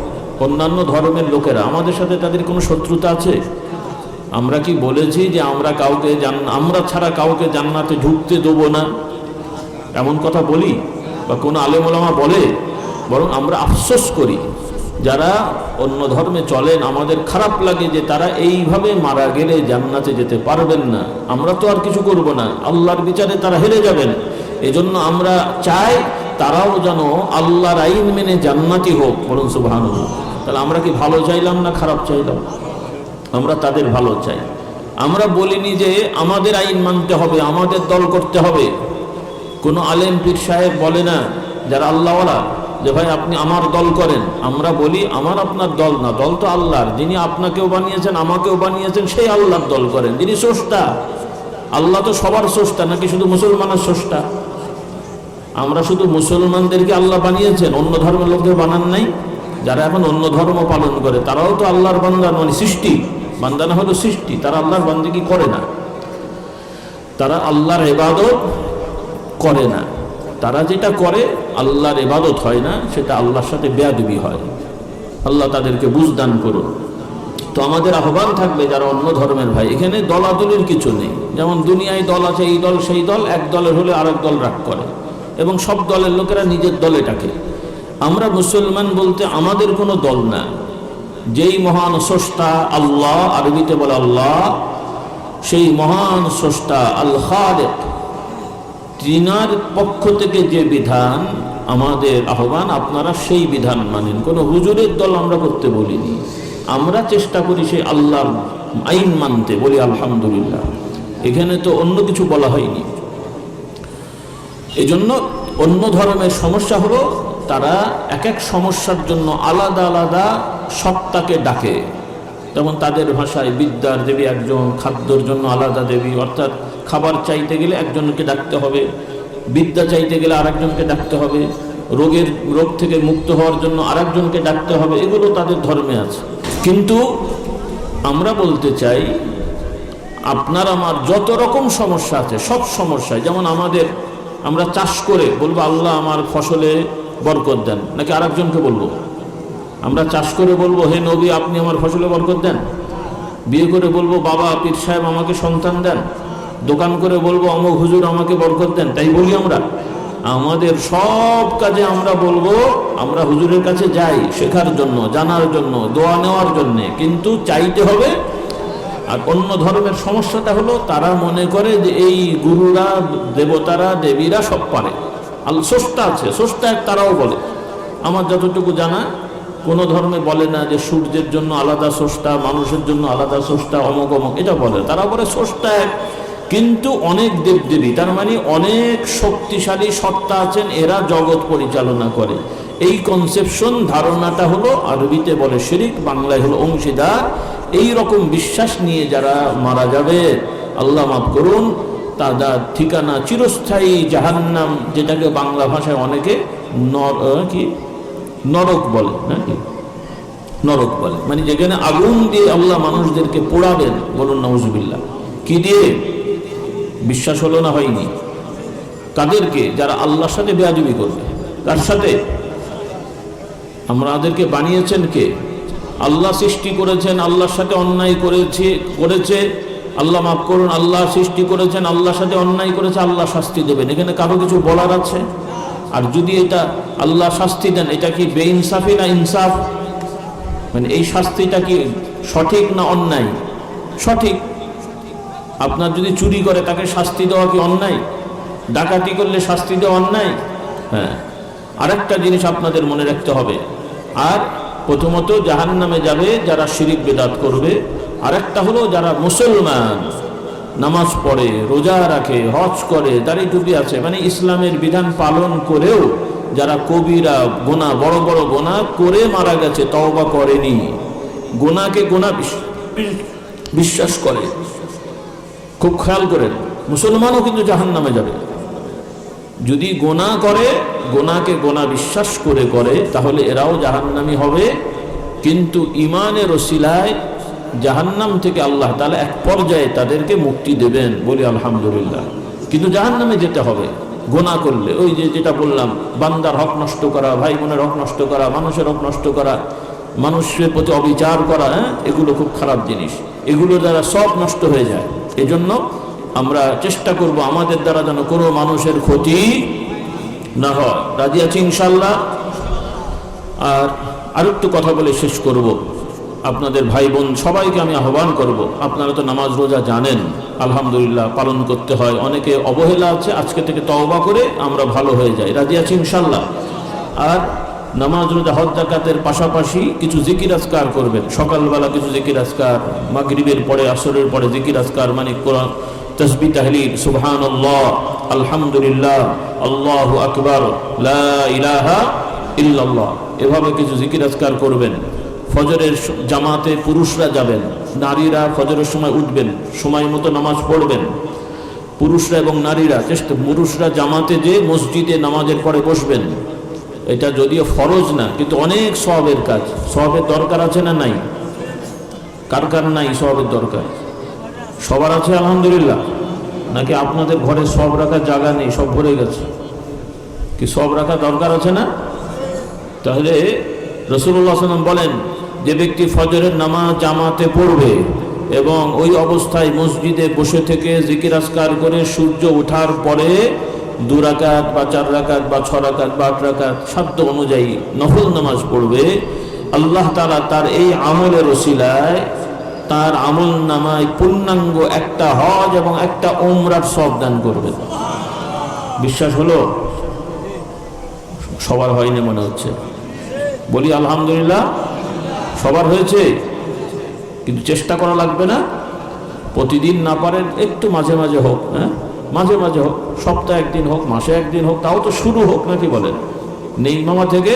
অন্যান্য ধর্মের লোকেরা, আমাদের সাথে তাদের কোনো শত্রুতা আছে? আমরা কি বলেছি যে আমরা কাউকে আমরা ছাড়া কাউকে জান্নাতে ঢুকতে দেবো না? এমন কথা বলি বা কোনো আলেম ওলামা বলে? বরং আমরা আফসোস করি যারা অন্য ধর্মে চলেন, আমাদের খারাপ লাগে যে তারা এইভাবে মারা গেলে জান্নাতে যেতে পারবেন না। আমরা তো আর কিছু করব না, আল্লাহর বিচারে তারা হেরে যাবেন। এজন্য আমরা চাই তারাও যেন আল্লাহর আইন মেনে জান্নাতি হোক, বলুন সুবহানাল্লাহ। তাহলে আমরা কি ভালো চাইলাম না খারাপ চাইলাম? আমরা তাদের ভালো চাই। আমরা বলিনি যে আমাদের আইন মানতে হবে, আমাদের দল করতে হবে। কোনো আলেম পীর সাহেব বলে না যারা আল্লাহওয়ালা যে ভাই আপনি আমার দল করেন। আমরা বলি আমার আপনার দল না, দল তো আল্লাহর। যিনি আপনাকেও বানিয়েছেন আমাকেও বানিয়েছেন সেই আল্লাহর দল করেন, যিনি স্রষ্টা। আল্লাহ তো সবার স্রষ্টা, নাকি শুধু মুসলমানের স্রষ্টা? আমরা শুধু মুসলমানদেরকে আল্লাহ বানিয়েছেন, অন্য ধর্মের লোকদের বানান নাই? যারা এখন অন্য ধর্ম পালন করে তারাও তো আল্লাহর বান্দা, মানে সৃষ্টি। বান্দা না হলো সৃষ্টি। তারা আল্লাহর বান্দেগী করে না, তারা আল্লাহর ইবাদত করে না। তারা যেটা করে আল্লাহর ইবাদত হয় না, সেটা আল্লাহর সাথে বেয়াদবি হয়। আল্লাহ তাদেরকে বুঝদান করুন। তো আমাদের আহ্বান থাকবে যারা অন্য ধর্মের ভাই, এখানে দলাদলির কিছু নেই। যেমন দুনিয়ায় দল আছে, এই দল সেই দল, এক দলের হলে আরেক দল রাগ করে এবং সব দলের লোকেরা নিজের দলে ডাকে। আমরা মুসলমান বলতে আমাদের কোনো দল না। যেই মহান স্রষ্টা আল্লাহ, আরবিতে বলে আল্লাহ, সেই মহান স্রষ্টা আল খালিক, তিনার পক্ষ থেকে যে বিধান, আমাদের আহ্বান আপনারা সেই বিধান মানেন। কোনো হুজুরের দল আমরা করতে বলিনি। আমরা চেষ্টা করি সেই আল্লাহর আইন মানতে, বলি আলহামদুলিল্লাহ। এখানে তো অন্য কিছু বলা হয়নি। এজন্য অন্য ধর্মের সমস্যা হলো তারা এক এক সমস্যার জন্য আলাদা আলাদা সত্তাকে ডাকে। যেমন তাদের ভাষায় বিদ্যার দেবী একজন, খাদ্যর জন্য আলাদা দেবী, অর্থাৎ খাবার চাইতে গেলে একজনকে ডাকতে হবে, বিদ্যা চাইতে গেলে আরেকজনকে ডাকতে হবে, রোগ থেকে মুক্ত হওয়ার জন্য আরেকজনকে ডাকতে হবে। এগুলো তাদের ধর্মে আছে। কিন্তু আমরা বলতে চাই আপনার আমার যত রকম সমস্যা আছে সব সমস্যায়, যেমন আমরা চাষ করে বলবো আল্লাহ আমার ফসলে বরকত দেন, নাকি আরেকজনকে বলবো? আমরা চাষ করে বলবো হে নবী আপনি আমার ফসলে বরকত দেন, বিয়ে করে বলবো বাবা পীর সাহেব আমাকে সন্তান দেন, দোকান করে বলবো অমুক হুজুর আমাকে বরকত দেন, তাই বলি আমরা? আমাদের সব কাজে আমরা বলবো আমরা হুজুরের কাছে যাই শেখার জন্য, জানার জন্য, দোয়া নেওয়ার জন্য, কিন্তু চাইতে হবে। আর অন্য ধর্মের সমস্যাটা হলো তারা মনে করে যে এই গুরুরা, দেবতারা, দেবীরা সব পারে, স্রষ্টা আছে, স্রষ্টা এক, তারাও বলে। আমার যতটুকু জানা কোনো ধর্মে বলে না যে সূর্যের জন্য আলাদা স্রষ্টা, মানুষের জন্য আলাদা স্রষ্টা, অমুক অমুক, এটা বলে। তারা বলে স্রষ্টা এক, কিন্তু অনেক দেবদেবী, তার মানে অনেক শক্তিশালী সত্তা আছেন, এরা জগৎ পরিচালনা করে। এই কনসেপশন, ধারণাটা হলো আরবিতে বলে শিরিক, বাংলায় হলো অংশীদার। এই রকম বিশ্বাস নিয়ে যারা মারা যাবে, আল্লাহ মাফ করুন, তাদের ঠিকানা চিরস্থায়ী জাহান্নাম, যেটাকে বাংলা ভাষায় অনেকে নরক বলে, নাকি নরক বলে, মানে যেখানে আগুন দিয়ে আল্লাহ মানুষদেরকে পোড়াবেন। বলুন নাউজুবিল্লাহ। কি দিয়ে? বিশ্বাস হলো না? হয়নি? তাদেরকে যারা আল্লাহর সাথে বেয়াদবি করবে। তার সাথে আমাদেরকে বানিয়েছেন কে? আল্লাহ সৃষ্টি করেছেন, আল্লাহর সাথে অন্যায় করেছে, আল্লাহ মাফ করুন, আল্লাহ সৃষ্টি করেছেন, আল্লাহর সাথে অন্যায় করেছে, আল্লাহ শাস্তি দেবেন। এখানে কারো কিছু বলার আছে? আর যদি এটা আল্লাহ শাস্তি দেন, এটা কি বেইনসাফি না ইনসাফ? মানে এই শাস্তিটা কি সঠিক না অন্যায়? সঠিক। আপনার যদি চুরি করে তাকে শাস্তি দেওয়া কি অন্যায়? ডাকাতি করলে শাস্তি দেওয়া অন্যায়? হ্যাঁ। আরেকটা জিনিস আপনাদের মনে রাখতে হবে। আর প্রথমত জাহান্নামে যাবে যারা শিরিক বিদআত করবে। আরেকটা হলো যারা মুসলমান, নামাজ পড়ে, রোজা রাখে, হজ করে, দাড়ি টুপি আছে, মানে ইসলামের বিধান পালন করেও যারা কবিরা গুনাহ, বড় বড় গুনাহ করে মারা গেছে, তওবা করেনি, গুনাহকে গুনাহ বিশ্বাস করে। খুব খেয়াল করেন, মুসলমানও কিন্তু জাহান্নামে যাবে। যদি গুনাহ করে, গুনাহকে গুনাহ বিশ্বাস করে তাহলে এরাও জাহান্নামী হবে। কিন্তু ইমানের ওসিলায় জাহান্নাম থেকে আল্লাহ তাআলা এক পর্যায়ে তাদেরকে মুক্তি দেবেন, বলি আলহামদুলিল্লাহ। কিন্তু জাহান্নামে যেতে হবে গুনাহ করলে। ওই যেটা বললাম, বান্দার হক নষ্ট করা, ভাই বোনের হক নষ্ট করা, মানুষের হক নষ্ট করা, মানুষের প্রতি অবিচার করা, এগুলো খুব খারাপ জিনিস। এগুলো দ্বারা সব নষ্ট হয়ে যায়। এজন্য আমরা চেষ্টা করব আমাদের দ্বারা যেন কোনো মানুষের ক্ষতি না হয়। রাজি আছি ইনশাআল্লাহ? আর আরেকটু কথা বলে শেষ করব। আপনাদের ভাই বোন সবাইকে আমি আহ্বান করব, আপনারা তো নামাজ রোজা জানেন, আলহামদুলিল্লাহ পালন করতে হয়। অনেকে অবহেলা আছে, আজকে থেকে তওবা করে আমরা ভালো হয়ে যাই। রাজি আছি ইনশাআল্লাহ? আর নামাজ রোজা হজ যাকাতের পাশাপাশি কিছু জিকির আজকার করবেন। সকালবেলা কিছু জিকির আজকার, মাগরিবের পরে, আসরের পরে জিকির আজকার, মানে কোরআন, তাসবিহ, তাহলিল, সুবহানাল্লাহ, আলহামদুলিল্লাহ, আল্লাহু আকবার, লা ইলাহা ইল্লাল্লাহ, এভাবে কিছু জিকির আজকার করবেন। ফজরের জামাতে পুরুষরা যাবেন, নারীরা ফজরের সময় উঠবেন, সময় মতো নামাজ পড়বেন। পুরুষরা এবং নারীরা পুরুষরা জামাতে যে মসজিদে নামাজের পরে বসবেন। এটা যদিও ফরজ না, কিন্তু অনেক সওয়াবের কাজ। সওয়াবের দরকার আছে না নাই? কার কার নাই সওয়াবের দরকার? সবার আছে আলহামদুলিল্লাহ? নাকি আপনাদের ঘরে সব রাখার জায়গা নেই, সব ভরে গেছে? কি সব রাখা দরকার আছে না? তাহলে রাসূলুল্লাহ সাল্লাল্লাহু আলাইহি ওয়াসাল্লাম বলেন, যে ব্যক্তি ফজরের নামাজ জামাতে পড়বে এবং ওই অবস্থায় মসজিদে বসে থেকে জিকির আজকার করে সূর্য ওঠার পরে 2 রাকাত বা 4 রাকাত বা 6 রাকাত বা 8 রাকাত সাধ্য অনুযায়ী নফল নামাজ পড়বে, আল্লাহ তাআলা তার এই আমলের ওসিলায় তার আমল নামায় পূর্ণাঙ্গ একটা হজ এবং একটা উমরার সওয়াব দান করবেন। বিশ্বাস হলো? সবার হয়নি মনে হচ্ছে, বলি আলহামদুলিল্লাহ। সবার হয়েছে, কিন্তু চেষ্টা করা লাগবে না? প্রতিদিন না পারেন, একটু মাঝে মাঝে হোক, মাঝে মাঝে হোক, সপ্তাহে একদিন হোক, মাসে একদিন হোক, তাও তো শুরু হোক, নাকি বলেন? নেই মামা থেকে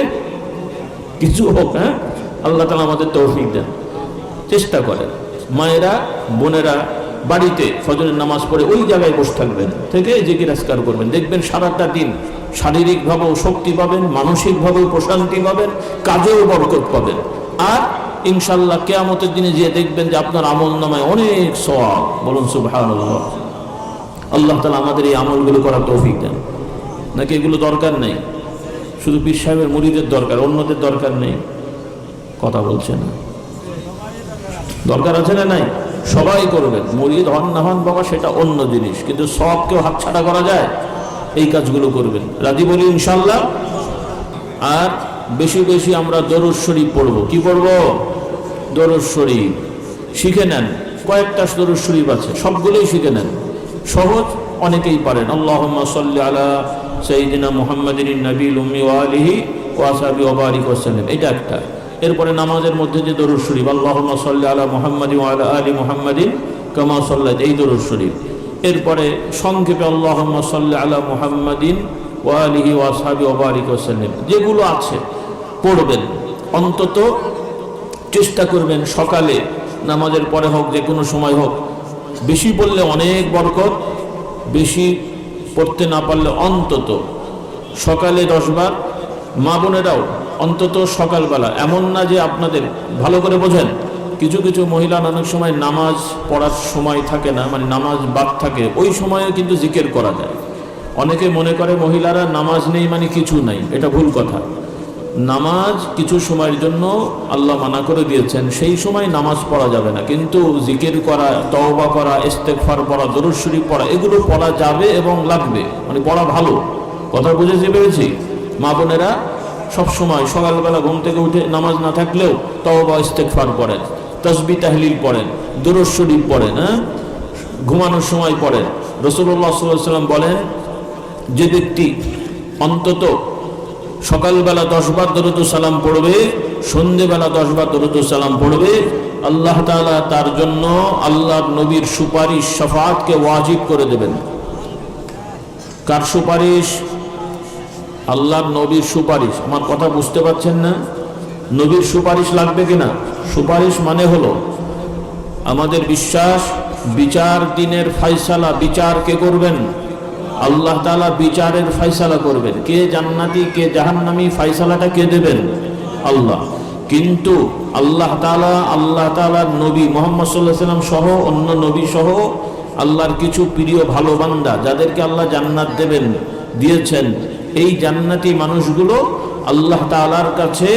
কিছু হোক। আল্লাহ তাআলা আমাদের তৌফিক দেন। চেষ্টা করেন। মায়েরা, বোনেরা বাড়িতে ফজরের নামাজ পড়ে ওই জায়গায় বসে থাকবেন, থেকে জিকির আজকার করবেন। দেখবেন সারাটা দিন শারীরিকভাবেও শক্তি পাবেন, মানসিকভাবেও প্রশান্তি পাবেন, কাজেও বরকত পাবেন। আর ইনশাআল্লাহ কিয়ামতের দিনে যে দেখবেন যে আপনার আমলনামায় অনেক সওয়াব। বলুন সুবহানাল্লাহ। আল্লাহ তাআলা আমাদের এই আমলগুলো করার তৌফিক দেন। নাকি এগুলো দরকার নেই? শুধু পীর সাহেবের মুরিদের দরকার, অন্যদের দরকার নেই? কথা বলছে না। দরকার আছে না নাই? সবাই করবেন, মুরিদ হন না হন বাবা সেটা অন্য জিনিস, কিন্তু সবকেও হাতছাড়া করা যায়? এই কাজগুলো করবেন। রাজি বলি ইনশাল্লাহ। আর বেশি বেশি আমরা দরুদ শরীফ পড়ব। কি পড়ব? দরুদ শরীফ শিখে নেন। কয়েকটা দরুদ শরীফ আছে, সবগুলোই শিখে নেন। সহজ, অনেকেই পারেন। আল্লাহুম্মা সাল্লি আলা সাইয়্যিদিনা মুহাম্মাদিন নবীল উম্মি ওয়া আলিহি ওয়া আসহাবিহি ওয়া বারিক ওয়া সাল্লাম, এটা একটা। এরপরে নামাজের মধ্যে যে দরুদ শরীফ, আল্লাহুম্মা সাল্লি আলা মুহাম্মাদিন ওয়া আলা আলি মুহাম্মাদিন কামা সাল্লাইতা, এই দরুদ শরীফ। এরপরে সংক্ষেপে আল্লাহুম্মা সাল্লি আলা মুহাম্মাদিন ওয়া আলিহি ওয়া আসহাবিহি ওয়া বারিক ওয়া সাল্লাম, যেগুলো আছে পড়বেন। অন্তত চেষ্টা করবেন সকালে নামাজের পরে হোক, যে কোনো সময় হোক। বেশি পড়লে অনেক বরকত, বেশি পড়তে না পারলে অন্তত সকালে 10 বার। মা বোনেরাও অন্তত সকালবেলা, এমন না যে আপনাদের, ভালো করে বোঝেন, কিছু কিছু মহিলা অনেক সময় নামাজ পড়ার সময় থাকে না, মানে নামাজ বাদ থাকে, ওই সময়ে কিন্তু জিকির করা যায়। অনেকে মনে করে মহিলারা নামাজ নেই মানে কিছু নাই, এটা ভুল কথা। নামাজ কিছু সময়ের জন্য আল্লাহ মানা করে দিয়েছেন, সেই সময় নামাজ পড়া যাবে না, কিন্তু জিকির করা, তওবা করা, ইস্তেগফার পড়া, দরুদ শরীফ পড়া, এগুলো পড়া যাবে এবং লাগবে, মানে পড়া ভালো। কথা বুঝেছি পেরেছি? মা বোনেরা সবসময় সকালবেলা ঘুম থেকে উঠে নামাজ না থাকলেও তওবা ইস্তেগফার পড়েন, তাসবিহ তাহলিল পড়েন, দরুদ শরীফ পড়েন, ঘুমানোর সময় পড়েন। রাসূলুল্লাহ সাল্লাল্লাহু আলাইহি ওয়াসাল্লাম বলেন, যে ব্যক্তি অন্তত সকালবেলা 10 বার দরুদ ও সালাম পড়বে, সন্ধ্যেবেলা 10 বার দরুদ ও সালাম পড়বে, আল্লাহ তাআলা তার জন্য আল্লাহর নবীর সুপারিশ, শাফাআতকে ওয়াজিব করে দেবেন। কার সুপারিশ? আল্লাহর নবীর সুপারিশ। আমার কথা বুঝতে পারছেন না? নবীর সুপারিশ লাগবে কিনা? সুপারিশ মানে হলো আমাদের বিশ্বাস, বিচার দিনের ফয়সালা, বিচার কে করবেন? আল্লাহ তাআলা বিচারের ফয়সালা করবেন। কে জান্নাতি কে জাহান্নামী, ফয়সালাটা কে দেবেন? আল্লাহ। কিন্তু আল্লাহ তাআলার নবী মুহাম্মদ সাল্লাল্লাহু আলাইহি ওয়াসাল্লাম সহ অন্য নবী সহ আল্লাহর কিছু প্রিয় ভালো বান্দা, যাদেরকে আল্লাহ জান্নাত দেবেন, দিয়েছেন, এই জান্নাতি মানুষগুলো আল্লাহ তাআলার কাছে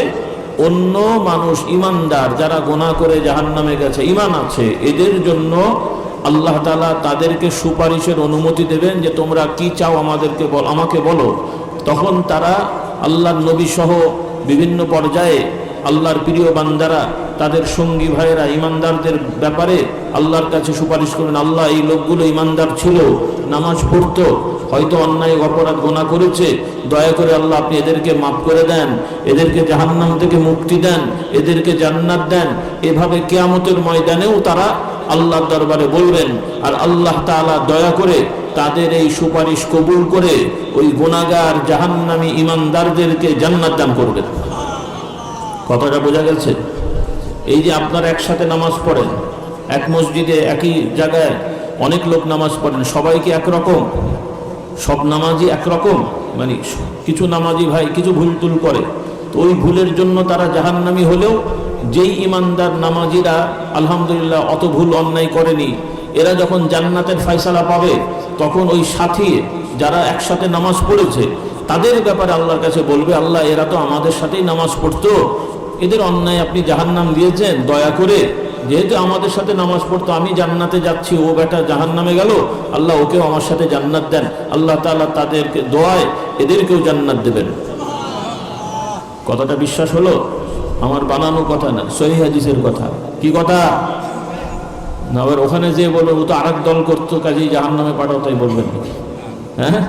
অন্য মানুষ ইমানদার, যারা গুনাহ করে জাহান্নামে গেছে, ঈমান আছে, এদের জন্য আল্লাহ তাআলা তাদেরকে সুপারিশের অনুমতি দেবেন যে তোমরা কি চাও আমাকে বলো। তখন তারা আল্লাহর নবী সহ বিভিন্ন পর্যায়ে আল্লাহর প্রিয় বান্দারা তাদের সঙ্গী ভাইয়েরা ইমানদারদের ব্যাপারে আল্লাহর কাছে সুপারিশ করবেন, আল্লাহ এই লোকগুলো ইমানদার ছিল, নামাজ পড়তো, হয়তো অন্যায় অপরাধ গুনাহ করেছে, দয়া করে আল্লাহ আপনি এদেরকে মাফ করে দেন, এদেরকে জাহান্নাম থেকে মুক্তি দেন, এদেরকে জান্নাত দেন। এভাবে কিয়ামতের ময়দানেও তারা আল্লাহর দরবারে বলবেন, আর আল্লাহ তাআলা দয়া করে তাদের এই সুপারিশ কবুল করে ওই গুনাহগার জাহান্নামী ইমানদারদেরকে জান্নাত দান করবেন। কথাটা বোঝা গেছে? এই যে আপনারা একসাথে নামাজ পড়েন, এক মসজিদে একই জায়গায় অনেক লোক নামাজ পড়েন, সবাই কি একরকম? সব নামাজি একরকম? মানে কিছু নামাজি ভাই কিছু ভুল টুল করে, তো ওই ভুলের জন্য তারা জাহান্নামী হলেও যেই ইমানদার নামাজিরা আলহামদুলিল্লাহ অত ভুল অন্যায় করেনি, এরা যখন জান্নাতের ফয়সালা পাবে, তখন ওই সাথী যারা একসাথে নামাজ পড়েছে তাদের ব্যাপারে আল্লাহর কাছে বলবে, আল্লাহ এরা তো আমাদের সাথেই নামাজ পড়তো, এদের অন্যায় আপনি জাহান্নাম দিয়েছেন, দয়া করে যেহেতু আমাদের সাথে নামাজ পড়তো, আমি জান্নাতে যাচ্ছি, ও বেটা জাহান্নামে গেল, আল্লাহ ওকেও আমার সাথে জান্নাত দেন। আল্লাহ তাআলা তাদেরকে দোয়ায় এদেরকেও জান্নাত দেবেন। কথাটা বিশ্বাস হলো? আমার বানানো কথা না, সহিহ হাদিসের কথা। কি কথা? না আবার ওখানে যে বলবে ও তো আরেক দল করতো, কাজেই জাহান্নামে পাঠাও, তাই বলবেন নাকি? হ্যাঁ,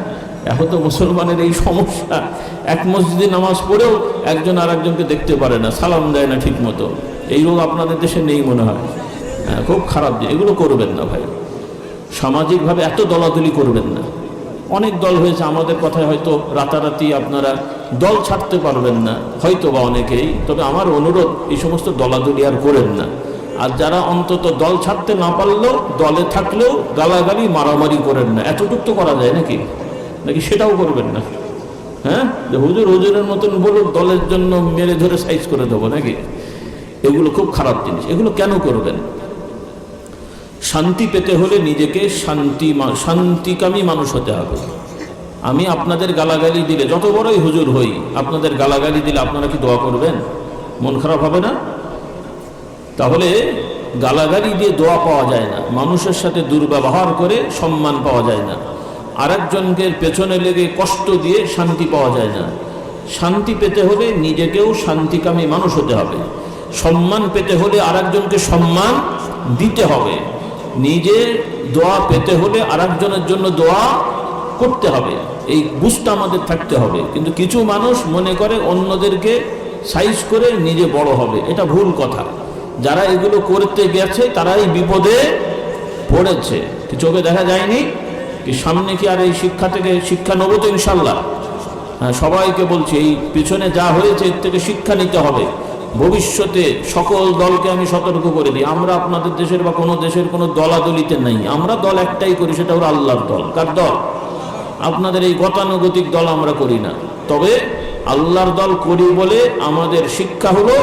এখন তো মুসলমানের এই সমস্যা, এক মসজিদে নামাজ পড়েও একজন আর একজনকে দেখতে পারে না, সালাম দেয় না ঠিক মতো। এই রোগ আপনাদের দেশে নেই মনে হয়। হ্যাঁ, খুব খারাপ। এগুলো করবেন না ভাই, সামাজিকভাবে এত দলাদলি করবেন না। অনেক দল হয়েছে, আমাদের কথায় হয়তো রাতারাতি আপনারা দল ছাড়তে পারবেন না, হয়তো বা অনেকেই। তবে আমার অনুরোধ, এই সমস্ত দলাদলি আর করেন না। আর যারা অন্তত দল ছাড়তে না পারলেও দলে থাকলেও গালাগালি মারামারি করেন না, এতটুকু তো করা যায় নাকি? সেটাও করবেন না। হ্যাঁ, যে হুজুরের মতন বলুন, দলের জন্য মেরে ধরে সাইজ করে দেবো নাকি? এগুলো খুব খারাপ জিনিস। এগুলো কেন করবেন? শান্তি পেতে হলে নিজেকে শান্তিকামী মানুষ হতে হবে। আমি আপনাদের গালাগালি দিলে, যত বড়ই হুজুর হই, আপনাদের গালাগালি দিলে আপনারা কি দোয়া করবেন? মন খারাপ হবে না? তাহলে গালাগালি দিয়ে দোয়া পাওয়া যায় না, মানুষের সাথে দুর্ব্যবহার করে সম্মান পাওয়া যায় না, আরেকজনকে পেছনে লেগে কষ্ট দিয়ে শান্তি পাওয়া যায় না। শান্তি পেতে হলে নিজেকেও শান্তিকামী মানুষ হতে হবে, সম্মান পেতে হলে আরেকজনকে সম্মান দিতে হবে, নিজে দোয়া পেতে হলে আরেকজনের জন্য দোয়া করতে হবে। এই বুঝটা আমাদের থাকতে হবে। কিন্তু কিছু মানুষ মনে করে অন্যদেরকে সাইজ করে নিজে বড় হবে, এটা ভুল কথা। যারা এগুলো করতে গেছে তারাই বিপদে পড়েছে। কি চোখে দেখা যায়নি? কি সামনে কি আর এই শিক্ষা থেকে শিক্ষা নেবো তো ইনশাল্লাহ? হ্যাঁ, সবাইকে বলছি এই পিছনে যা হয়েছে এর থেকে শিক্ষা নিতে হবে। ভবিষ্যতে সকল দলকে আমি সতর্ক করে দিই, আমরা আপনাদের দেশের বা কোনো দেশের কোনো দলাদলিতে নেই। আমরা দল একটাই করি, সেটা হলো আল্লাহর দল। কার দল? আপনাদের এই গতানুগতিক দল আমরা করি না, তবে আল্লাহর দল করি বলে আমাদের শিক্ষা হলো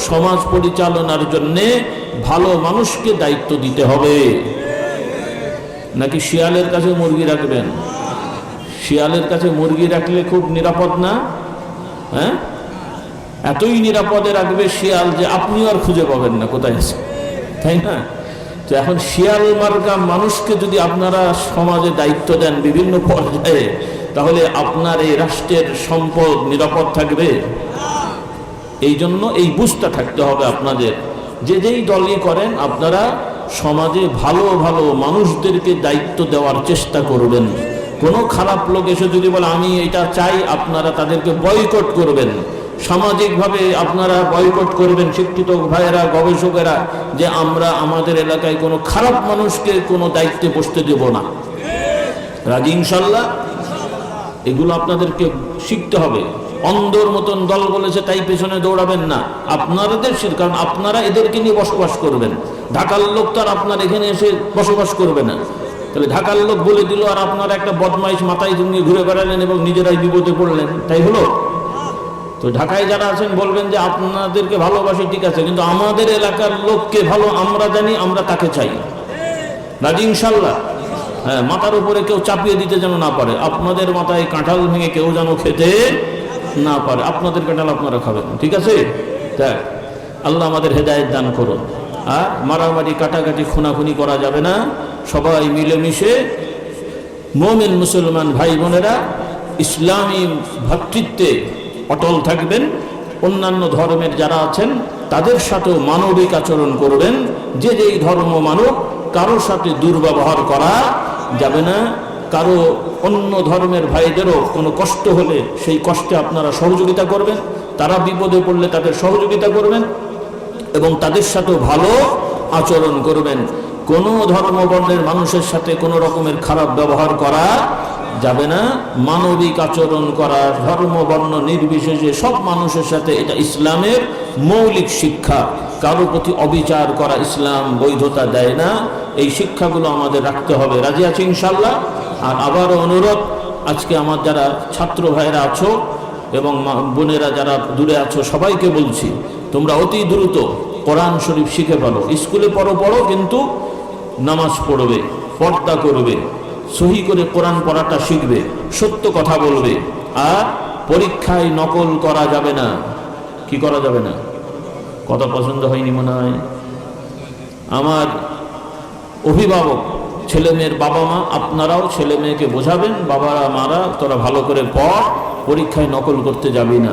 সমাজ পরিচালনার জন্যে ভালো মানুষকে দায়িত্ব দিতে হবে। নাকি শিয়ালের কাছে মুরগি রাখবেন? শিয়ালের কাছে মুরগি রাখলে খুব নিরাপদ না? হ্যাঁ, এতই নিরাপদে রাখবে শিয়াল যে আপনিও আর খুঁজে পাবেন না কোথায় আছে, তাই না? তো এখন শিয়াল মার্কা মানুষকে যদি আপনারা সমাজে দায়িত্ব দেন বিভিন্ন পর্যায়ে, তাহলে আপনার এই রাষ্ট্রের সম্পদ নিরাপদ থাকবে? এই জন্য এই বুঝটা থাকতে হবে আপনাদের, যে যেই দলই করেন আপনারা সমাজে ভালো ভালো মানুষদেরকে দায়িত্ব দেওয়ার চেষ্টা করবেন। কোনো খারাপ লোক এসে যদি বলে আমি এটা চাই, আপনারা তাদেরকে বয়কট করবেন, সামাজিকভাবে আপনারা বয়কট করবেন। শিক্ষিত ভাইয়েরা, গবেষকেরা, যে আমরা আমাদের এলাকায় কোনো খারাপ মানুষকে কোনো দায়িত্বে বসতে দেব না। রাজি ইনশাল্লাহ? এগুলো আপনাদেরকে শিখতে হবে। অন্ধর মতন দল বলেছে তাই পেছনে দৌড়াবেন না, আপনাদের, কারণ আপনারা এদেরকে নিয়ে বসবাস করবেন। ঢাকার লোক তো আর আপনার এখানে এসে বসবাস করবে না। তাহলে ঢাকার লোক বলে দিল আর আপনারা একটা বদমাইশ মাথায় নিয়ে ঘুরে বেড়ালেন এবং নিজেরাই বিপদে পড়লেন, তাই হলো? তো ঢাকায় যারা আছেন বলবেন যে আপনাদেরকে ভালোবাসি, ঠিক আছে, কিন্তু আমাদের এলাকার লোককে ভালো আমরা জানি, আমরা তাকে চাই। রাজি ইনশাল্লাহ? হ্যাঁ, মাথার উপরে কেউ চাপিয়ে দিতে যেন না পারে, আপনাদের মাথায় কাঁঠাল ভেঙে কেউ যেন খেতে না পারে, আপনাদের কাঁঠাল আপনারা খাবেন, ঠিক আছে? দেখ, আল্লাহ আমাদের হেদায়েত দান করুন। আর মারামারি কাটাকাটি খুনাখুনি করা যাবে না, সবাই মিলেমিশে মুমিন মুসলমান ভাই বোনেরা ইসলামী ভ্রাতৃত্বে অটল থাকবেন। অন্যান্য ধর্মের যারা আছেন তাদের সাথেও মানবিক আচরণ করবেন, যে যেই ধর্ম মানুক, কারোর সাথে দুর্ব্যবহার করা যাবে না। কারো অন্য ধর্মের ভাইদেরও কোনো কষ্ট হলে সেই কষ্টে আপনারা সহযোগিতা করবেন, তারা বিপদে পড়লে তাদের সহযোগিতা করবেন এবং তাদের সাথেও ভালো আচরণ করবেন। কোনো ধর্মবর্ণের মানুষের সাথে কোনো রকমের খারাপ ব্যবহার করা যাবে না। মানবিক আচরণ করা, ধর্ম বর্ণ নির্বিশেষে সব মানুষের সাথে, এটা ইসলামের মৌলিক শিক্ষা। কারো প্রতি অবিচার করা ইসলাম বৈধতা দেয় না। এই শিক্ষাগুলো আমাদের রাখতে হবে। রাজি আছি ইনশাল্লাহ? আর আবারও অনুরোধ, আজকে আমার যারা ছাত্র ভাইরা আছো এবং বোনেরা যারা দূরে আছো, সবাইকে বলছি তোমরা অতি দ্রুত কোরআন শরীফ শিখে ফেলো। স্কুলে পড়ো কিন্তু নামাজ পড়বে, পর্দা করবে, সহি করে কোরআন পড়াটা শিখবে, সত্য কথা বলবে। আর পরীক্ষায় নকল করা যাবে না। কি করা যাবে না? কথা পছন্দ হয়নি মনে হয়। আমার অভিভাবক, ছেলে মেয়ের বাবা মা, আপনারাও ছেলে মেয়েকে বোঝাবেন, বাবারা মারা তোরা ভালো করে পড়, পরীক্ষায় নকল করতে যাবি না।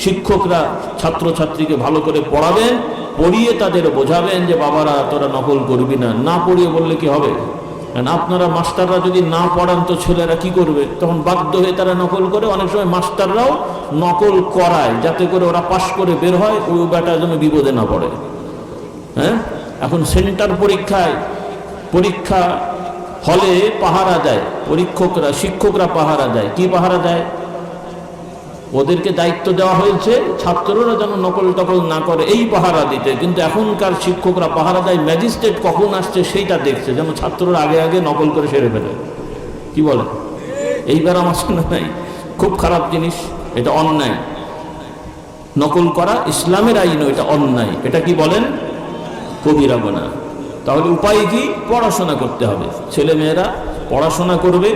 শিক্ষকরা ছাত্রছাত্রীকে ভালো করে পড়াবেন, পড়িয়ে তাদের বোঝাবেন যে বাবারা তোরা নকল করবি না। না পড়িয়ে বললে কি হবে? আপনারা মাস্টাররা যদি না পড়ান তো ছেলেরা কি করবে? তখন বাধ্য হয়ে তারা নকল করে। অনেক সময় মাস্টাররাও নকল করায় যাতে করে ওরা পাশ করে বের হয়, ওই বেটা যেন বিপদে না পড়ে। হ্যাঁ, এখন সেন্টার পরীক্ষায়, পরীক্ষা হলে পাহারা দেয় শিক্ষকরা পাহারা দেয়। কি পাহারা দেয়? ওদেরকে দায়িত্ব দেওয়া হয়েছে ছাত্ররা যেন নকল টকল না করে, এই পাহারা দিতে। কিন্তু এখনকার শিক্ষকরা পাহারা দেয় ম্যাজিস্ট্রেট কখন আসছে সেইটা দেখছে, যেন ছাত্ররা আগে আগে নকল করে সেরে ফেলে। কি বলে? এইবার আমার শোনা নাই, খুব খারাপ জিনিস, এটা অন্যায়। নকল করা ইসলামের আইনও এটা অন্যায়। এটা কি বলেন? কবিরা গুনাহ। তাহলে উপায় কি? পড়াশোনা করতে হবে। ছেলে মেয়েরা পড়াশোনা করবে,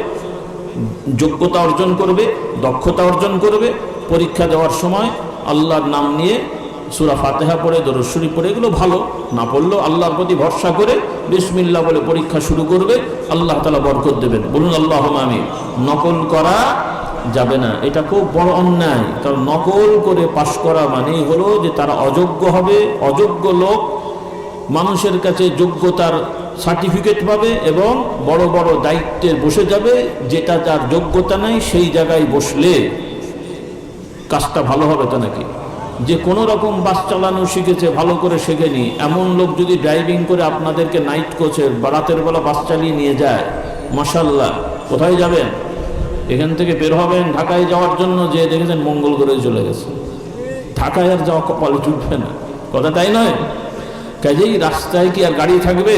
যোগ্যতা অর্জন করবে, দক্ষতা অর্জন করবে, পরীক্ষা দেওয়ার সময় আল্লাহর নাম নিয়ে সূরা ফাতিহা পড়ে, দরুদ শরীফ পড়ে, এগুলো ভালো। না পড়লেও আল্লাহর প্রতি ভরসা করে বিসমিল্লাহ বলে পরীক্ষা শুরু করবে, আল্লাহ তাআলা বরকত দেবেন। বলুন আল্লাহুম্মা আমিন। নকল করা যাবে না, এটা খুব বড় অন্যায়। কারণ নকল করে পাশ করা মানেই হলো যে তারা অযোগ্য হবে, অযোগ্য লোক মানুষের কাছে যোগ্যতার সার্টিফিকেট পাবে এবং বড় বড় দায়িত্বে বসে যাবে, যেটা তার যোগ্যতা নাই সেই জায়গায় বসলে কাজটা ভালো হবে তো নাকি? যে কোনো রকম বাস চালানো শিখেছে, ভালো করে শেখেনি এমন লোক যদি ড্রাইভিং করে আপনাদেরকে নাইট কোচের বা রাতের বেলা বাস চালিয়ে নিয়ে যায়, মাশাআল্লাহ, কোথায় যাবেন? এখান থেকে বের হবেন ঢাকায় যাওয়ার জন্য, যে দেখেছেন মঙ্গল করে চলে গেছে। ঢাকায় আর যাওয়া কপালে জুটবে না, কথা তাই নয়? কাজেই রাস্তায় কি আর গাড়ি থাকবে?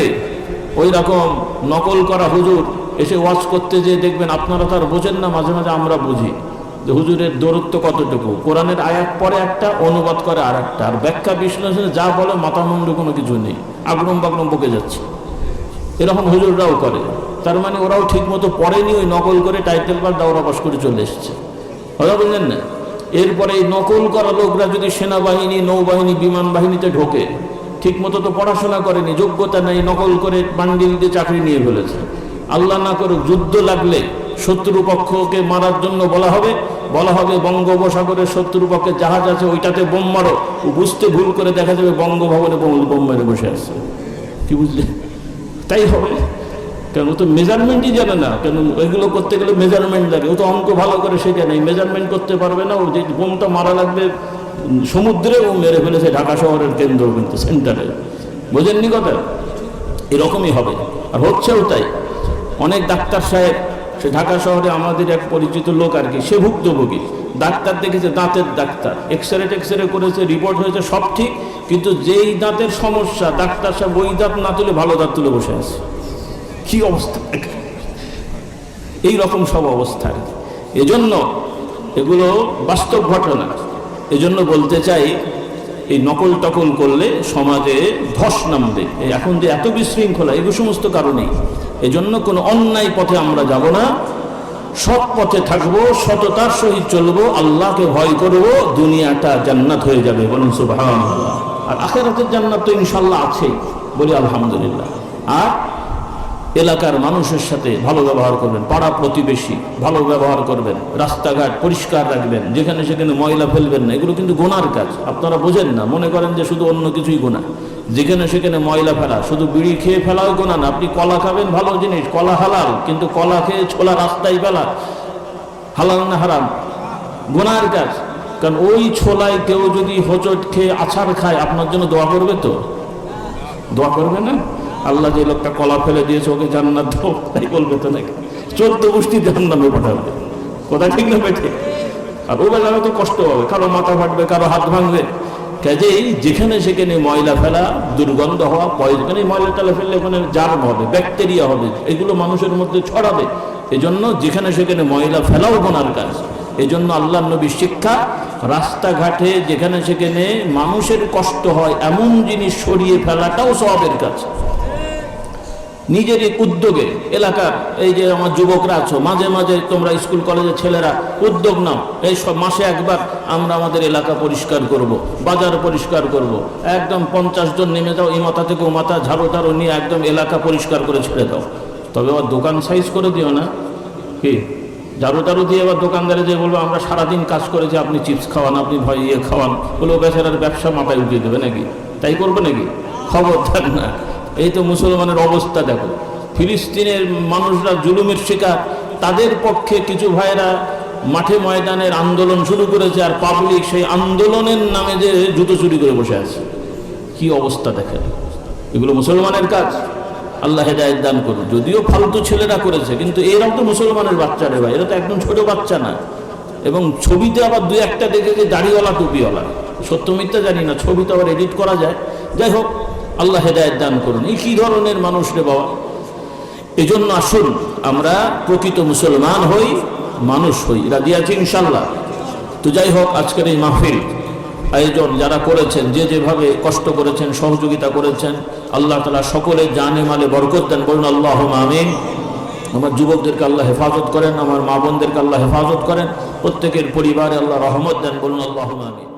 ওই রকম নকল করা হুজুর এসে ওয়াজ করতে যেয়ে দেখবেন, আপনারা তো আর বোঝেন না, মাঝে মাঝে আমরা বুঝি যে হুজুরের দূরত্ব কতটুকু। কোরআনের আয়াত পরে একটা, অনুবাদ করে আর একটা, আর ব্যাখ্যা বিশ্লেষণে যা বলে মাথামুন্ডু কোনো কিছু নেই, আগরম বাগরম বকে যাচ্ছে। এরকম হুজুররাও করে, তার মানে ওরাও ঠিক মতো পড়েনি, ওই নকল করে টাইটেল বার দাওরা পাস করে চলে এসছে। কথা বললেন না? এরপরে এই নকল করা লোকরা যদি সেনাবাহিনী, নৌবাহিনী, বিমান বাহিনীতে ঢোকে, ঠিক মতো তো পড়াশোনা করেনি, যোগ্যতা নেই, নকল করে বান্ডিল দিয়ে চাকরি নিয়ে ফেলেছে। আল্লাহ না করুক যুদ্ধ লাগলে শত্রুপক্ষকে মারার জন্য বলা হবে বঙ্গোপসাগরের শত্রুপক্ষের জাহাজ আছে, ওইটাতে বোম মারো। বুঝতে ভুল করে দেখা যাবে বঙ্গভবনে বোম মেরে বসে আছে। কি বুঝলে? তাই হবে, কেন ও তো মেজারমেন্টই জানে না। কেন এগুলো করতে গেলে মেজারমেন্ট লাগে, ও তো অঙ্ক ভালো করে শেখে নেই, মেজারমেন্ট করতে পারবে না। ও যে বোমটা মারা লাগবে সমুদ্রে, ও মেরে ফেলেছে ঢাকা শহরের কেন্দ্র কিন্তু সেন্টারে। বোঝেননি কথা? এরকমই হবে, আর হচ্ছেও তাই। অনেক ডাক্তার সাহেব, সে ঢাকা শহরে আমাদের এক পরিচিত লোক আর কি, সে ভুক্তভোগী। ডাক্তার দেখেছে, দাঁতের ডাক্তার, এক্সরে করেছে, রিপোর্ট হয়েছে, সব ঠিক, কিন্তু যেই দাঁতের সমস্যা ডাক্তার সাহেব ওই দাঁত না তুলে ভালো দাঁত তুলে বসে আছে। কি অবস্থা! এইরকম সব অবস্থা। এজন্য এগুলো বাস্তব ঘটনা। এজন্য বলতে চাই, এই নকল টকল করলে সমাজে ধস নামবে। এখন যে এত বিশৃঙ্খলা, এগুলো সমস্ত কারণেই। এজন্য কোনো অন্যায় পথে আমরা যাব না, সৎ পথে থাকবো, সততার সহিত চলবো, আল্লাহকে ভয় করব, দুনিয়াটা জান্নাত হয়ে যাবে। বলুন সুবহানাল্লাহ। আর আখিরাতের জান্নাত তো ইনশাআল্লাহ আছেই, বলি আলহামদুলিল্লাহ। আর এলাকার মানুষের সাথে ভালো ব্যবহার করবেন, পাড়া প্রতিবেশী ভালো ব্যবহার করবেন, রাস্তাঘাট পরিষ্কার রাখবেন, যেখানে সেখানে ময়লা ফেলবেন না। এগুলো কিন্তু গুনার কাজ, আপনারা বোঝেন না, মনে করেন যে শুধু অন্য কিছুই গুনাহ। যেখানে সেখানে ময়লা ফেলা, শুধু বিড়ি খেয়ে ফেলাও গুনাহ না। আপনি কলা খাবেন, ভালো জিনিস, কলা হালাল, কিন্তু কলা খেয়ে ছোলা রাস্তায় ফেলা হালাল না হারাম? গুনার কাজ। কারণ ওই ছোলায় কেউ যদি হোঁচট খেয়ে আছাড় খায়, আপনার জন্য দোয়া করবে তো? দোয়া করবে না? আল্লাহ যে লোকটা কলা ফেলে দিয়েছে ওকে জান্নাত দাও, তাই বলবে তো নাকি? 14 গোষ্ঠী জাহান্নামে পাঠাবে, কথা ঠিক না বেঠে? আর ও বেলায় তো কষ্ট হবে, কারো মাথা ফাটবে, কারো হাত ভাঙবে। কাজেই যেখানে সেখানে ময়লা ফেলা, দুর্গন্ধ হওয়া, পয়জন, ময়লা টালা ফেললে ওখানে জার্ম হবে, ব্যাকটেরিয়া হবে, এগুলো মানুষের মধ্যে ছড়াবে। এজন্য যেখানে সেখানে ময়লা ফেলাও গুনার কাজ। এজন্য আল্লাহর নবীর শিক্ষা, রাস্তাঘাটে যেখানে সেখানে মানুষের কষ্ট হয় এমন জিনিস সরিয়ে ফেলাটাও সওয়াবের কাজ। নিজের উদ্যোগে এলাকার, এই যে আমার যুবকরা আছো, মাঝে মাঝে তোমরা স্কুল কলেজের ছেলেরা উদ্যোগ নাও, এই সব মাসে একবার আমরা আমাদের এলাকা পরিষ্কার করব, বাজার পরিষ্কার করব। একদম 50 জন নেমে যাও, এই মাথা থেকে ও মাথা, ঝাড়ু টাড়ু নিয়ে একদম এলাকা পরিষ্কার করে ছেড়ে দাও। তবে আবার দোকান সাইজ করে দিও না, কি ঝাড়ু টাড়ু দিয়ে আবার দোকানদারে যে বলবো আমরা সারাদিন কাজ করেছি, আপনি চিপস খাওয়ান, আপনি ভয় খাওয়ান, বলে বেচারার ব্যবসা মাথায় উঠিয়ে দেবে নাকি? তাই করবে নাকি? খবরদার না। এই তো মুসলমানের অবস্থা দেখো, ফিলিস্তিনের মানুষরা জুলুমের শিকার, তাদের পক্ষে কিছু ভাইরা মাঠে ময়দানের আন্দোলন শুরু করেছে, আর পাবলিক সেই আন্দোলনের নামে যে জুতো চুরি করে বসে আছে। কি অবস্থা দেখেন! এগুলো মুসলমানের কাজ? আল্লাহ হেদায়েত দান করুন। যদিও ফালতু ছেলেরা করেছে, কিন্তু এরাও তো মুসলমানের বাচ্চা রে ভাই, এরা তো একদম ছোট বাচ্চা না। এবং ছবিতে আবার 2-1টা দেখেছে দাড়িওয়ালা টুপিওয়ালা, সত্য মিথ্যা জানি না, ছবি তো আবার এডিট করা যায়। যাই হোক, আল্লাহ হেদায়েত দান করুন। এই কি ধরনের মানুষ রে বাবা! এজন্য আসুন আমরা প্রকৃত মুসলমান হই, মানুষ হই, রাজি আছি ইনশাল্লাহ। তো যাই হোক, আজকের এই মাহফিল আয়োজন যারা করেছেন, যে যেভাবে কষ্ট করেছেন, সহযোগিতা করেছেন, আল্লাহ তাআলা সকলের জানে মালে বরকত দেন। বলুন আল্লাহুম্মা আমিন। আমার যুবকদেরকে আল্লাহ হেফাজত করেন, আমার মা বোনদেরকে আল্লাহ হেফাজত করেন, প্রত্যেকের পরিবারে আল্লাহ রহমত দেন। বলুন আল্লাহুম্মা আমিন।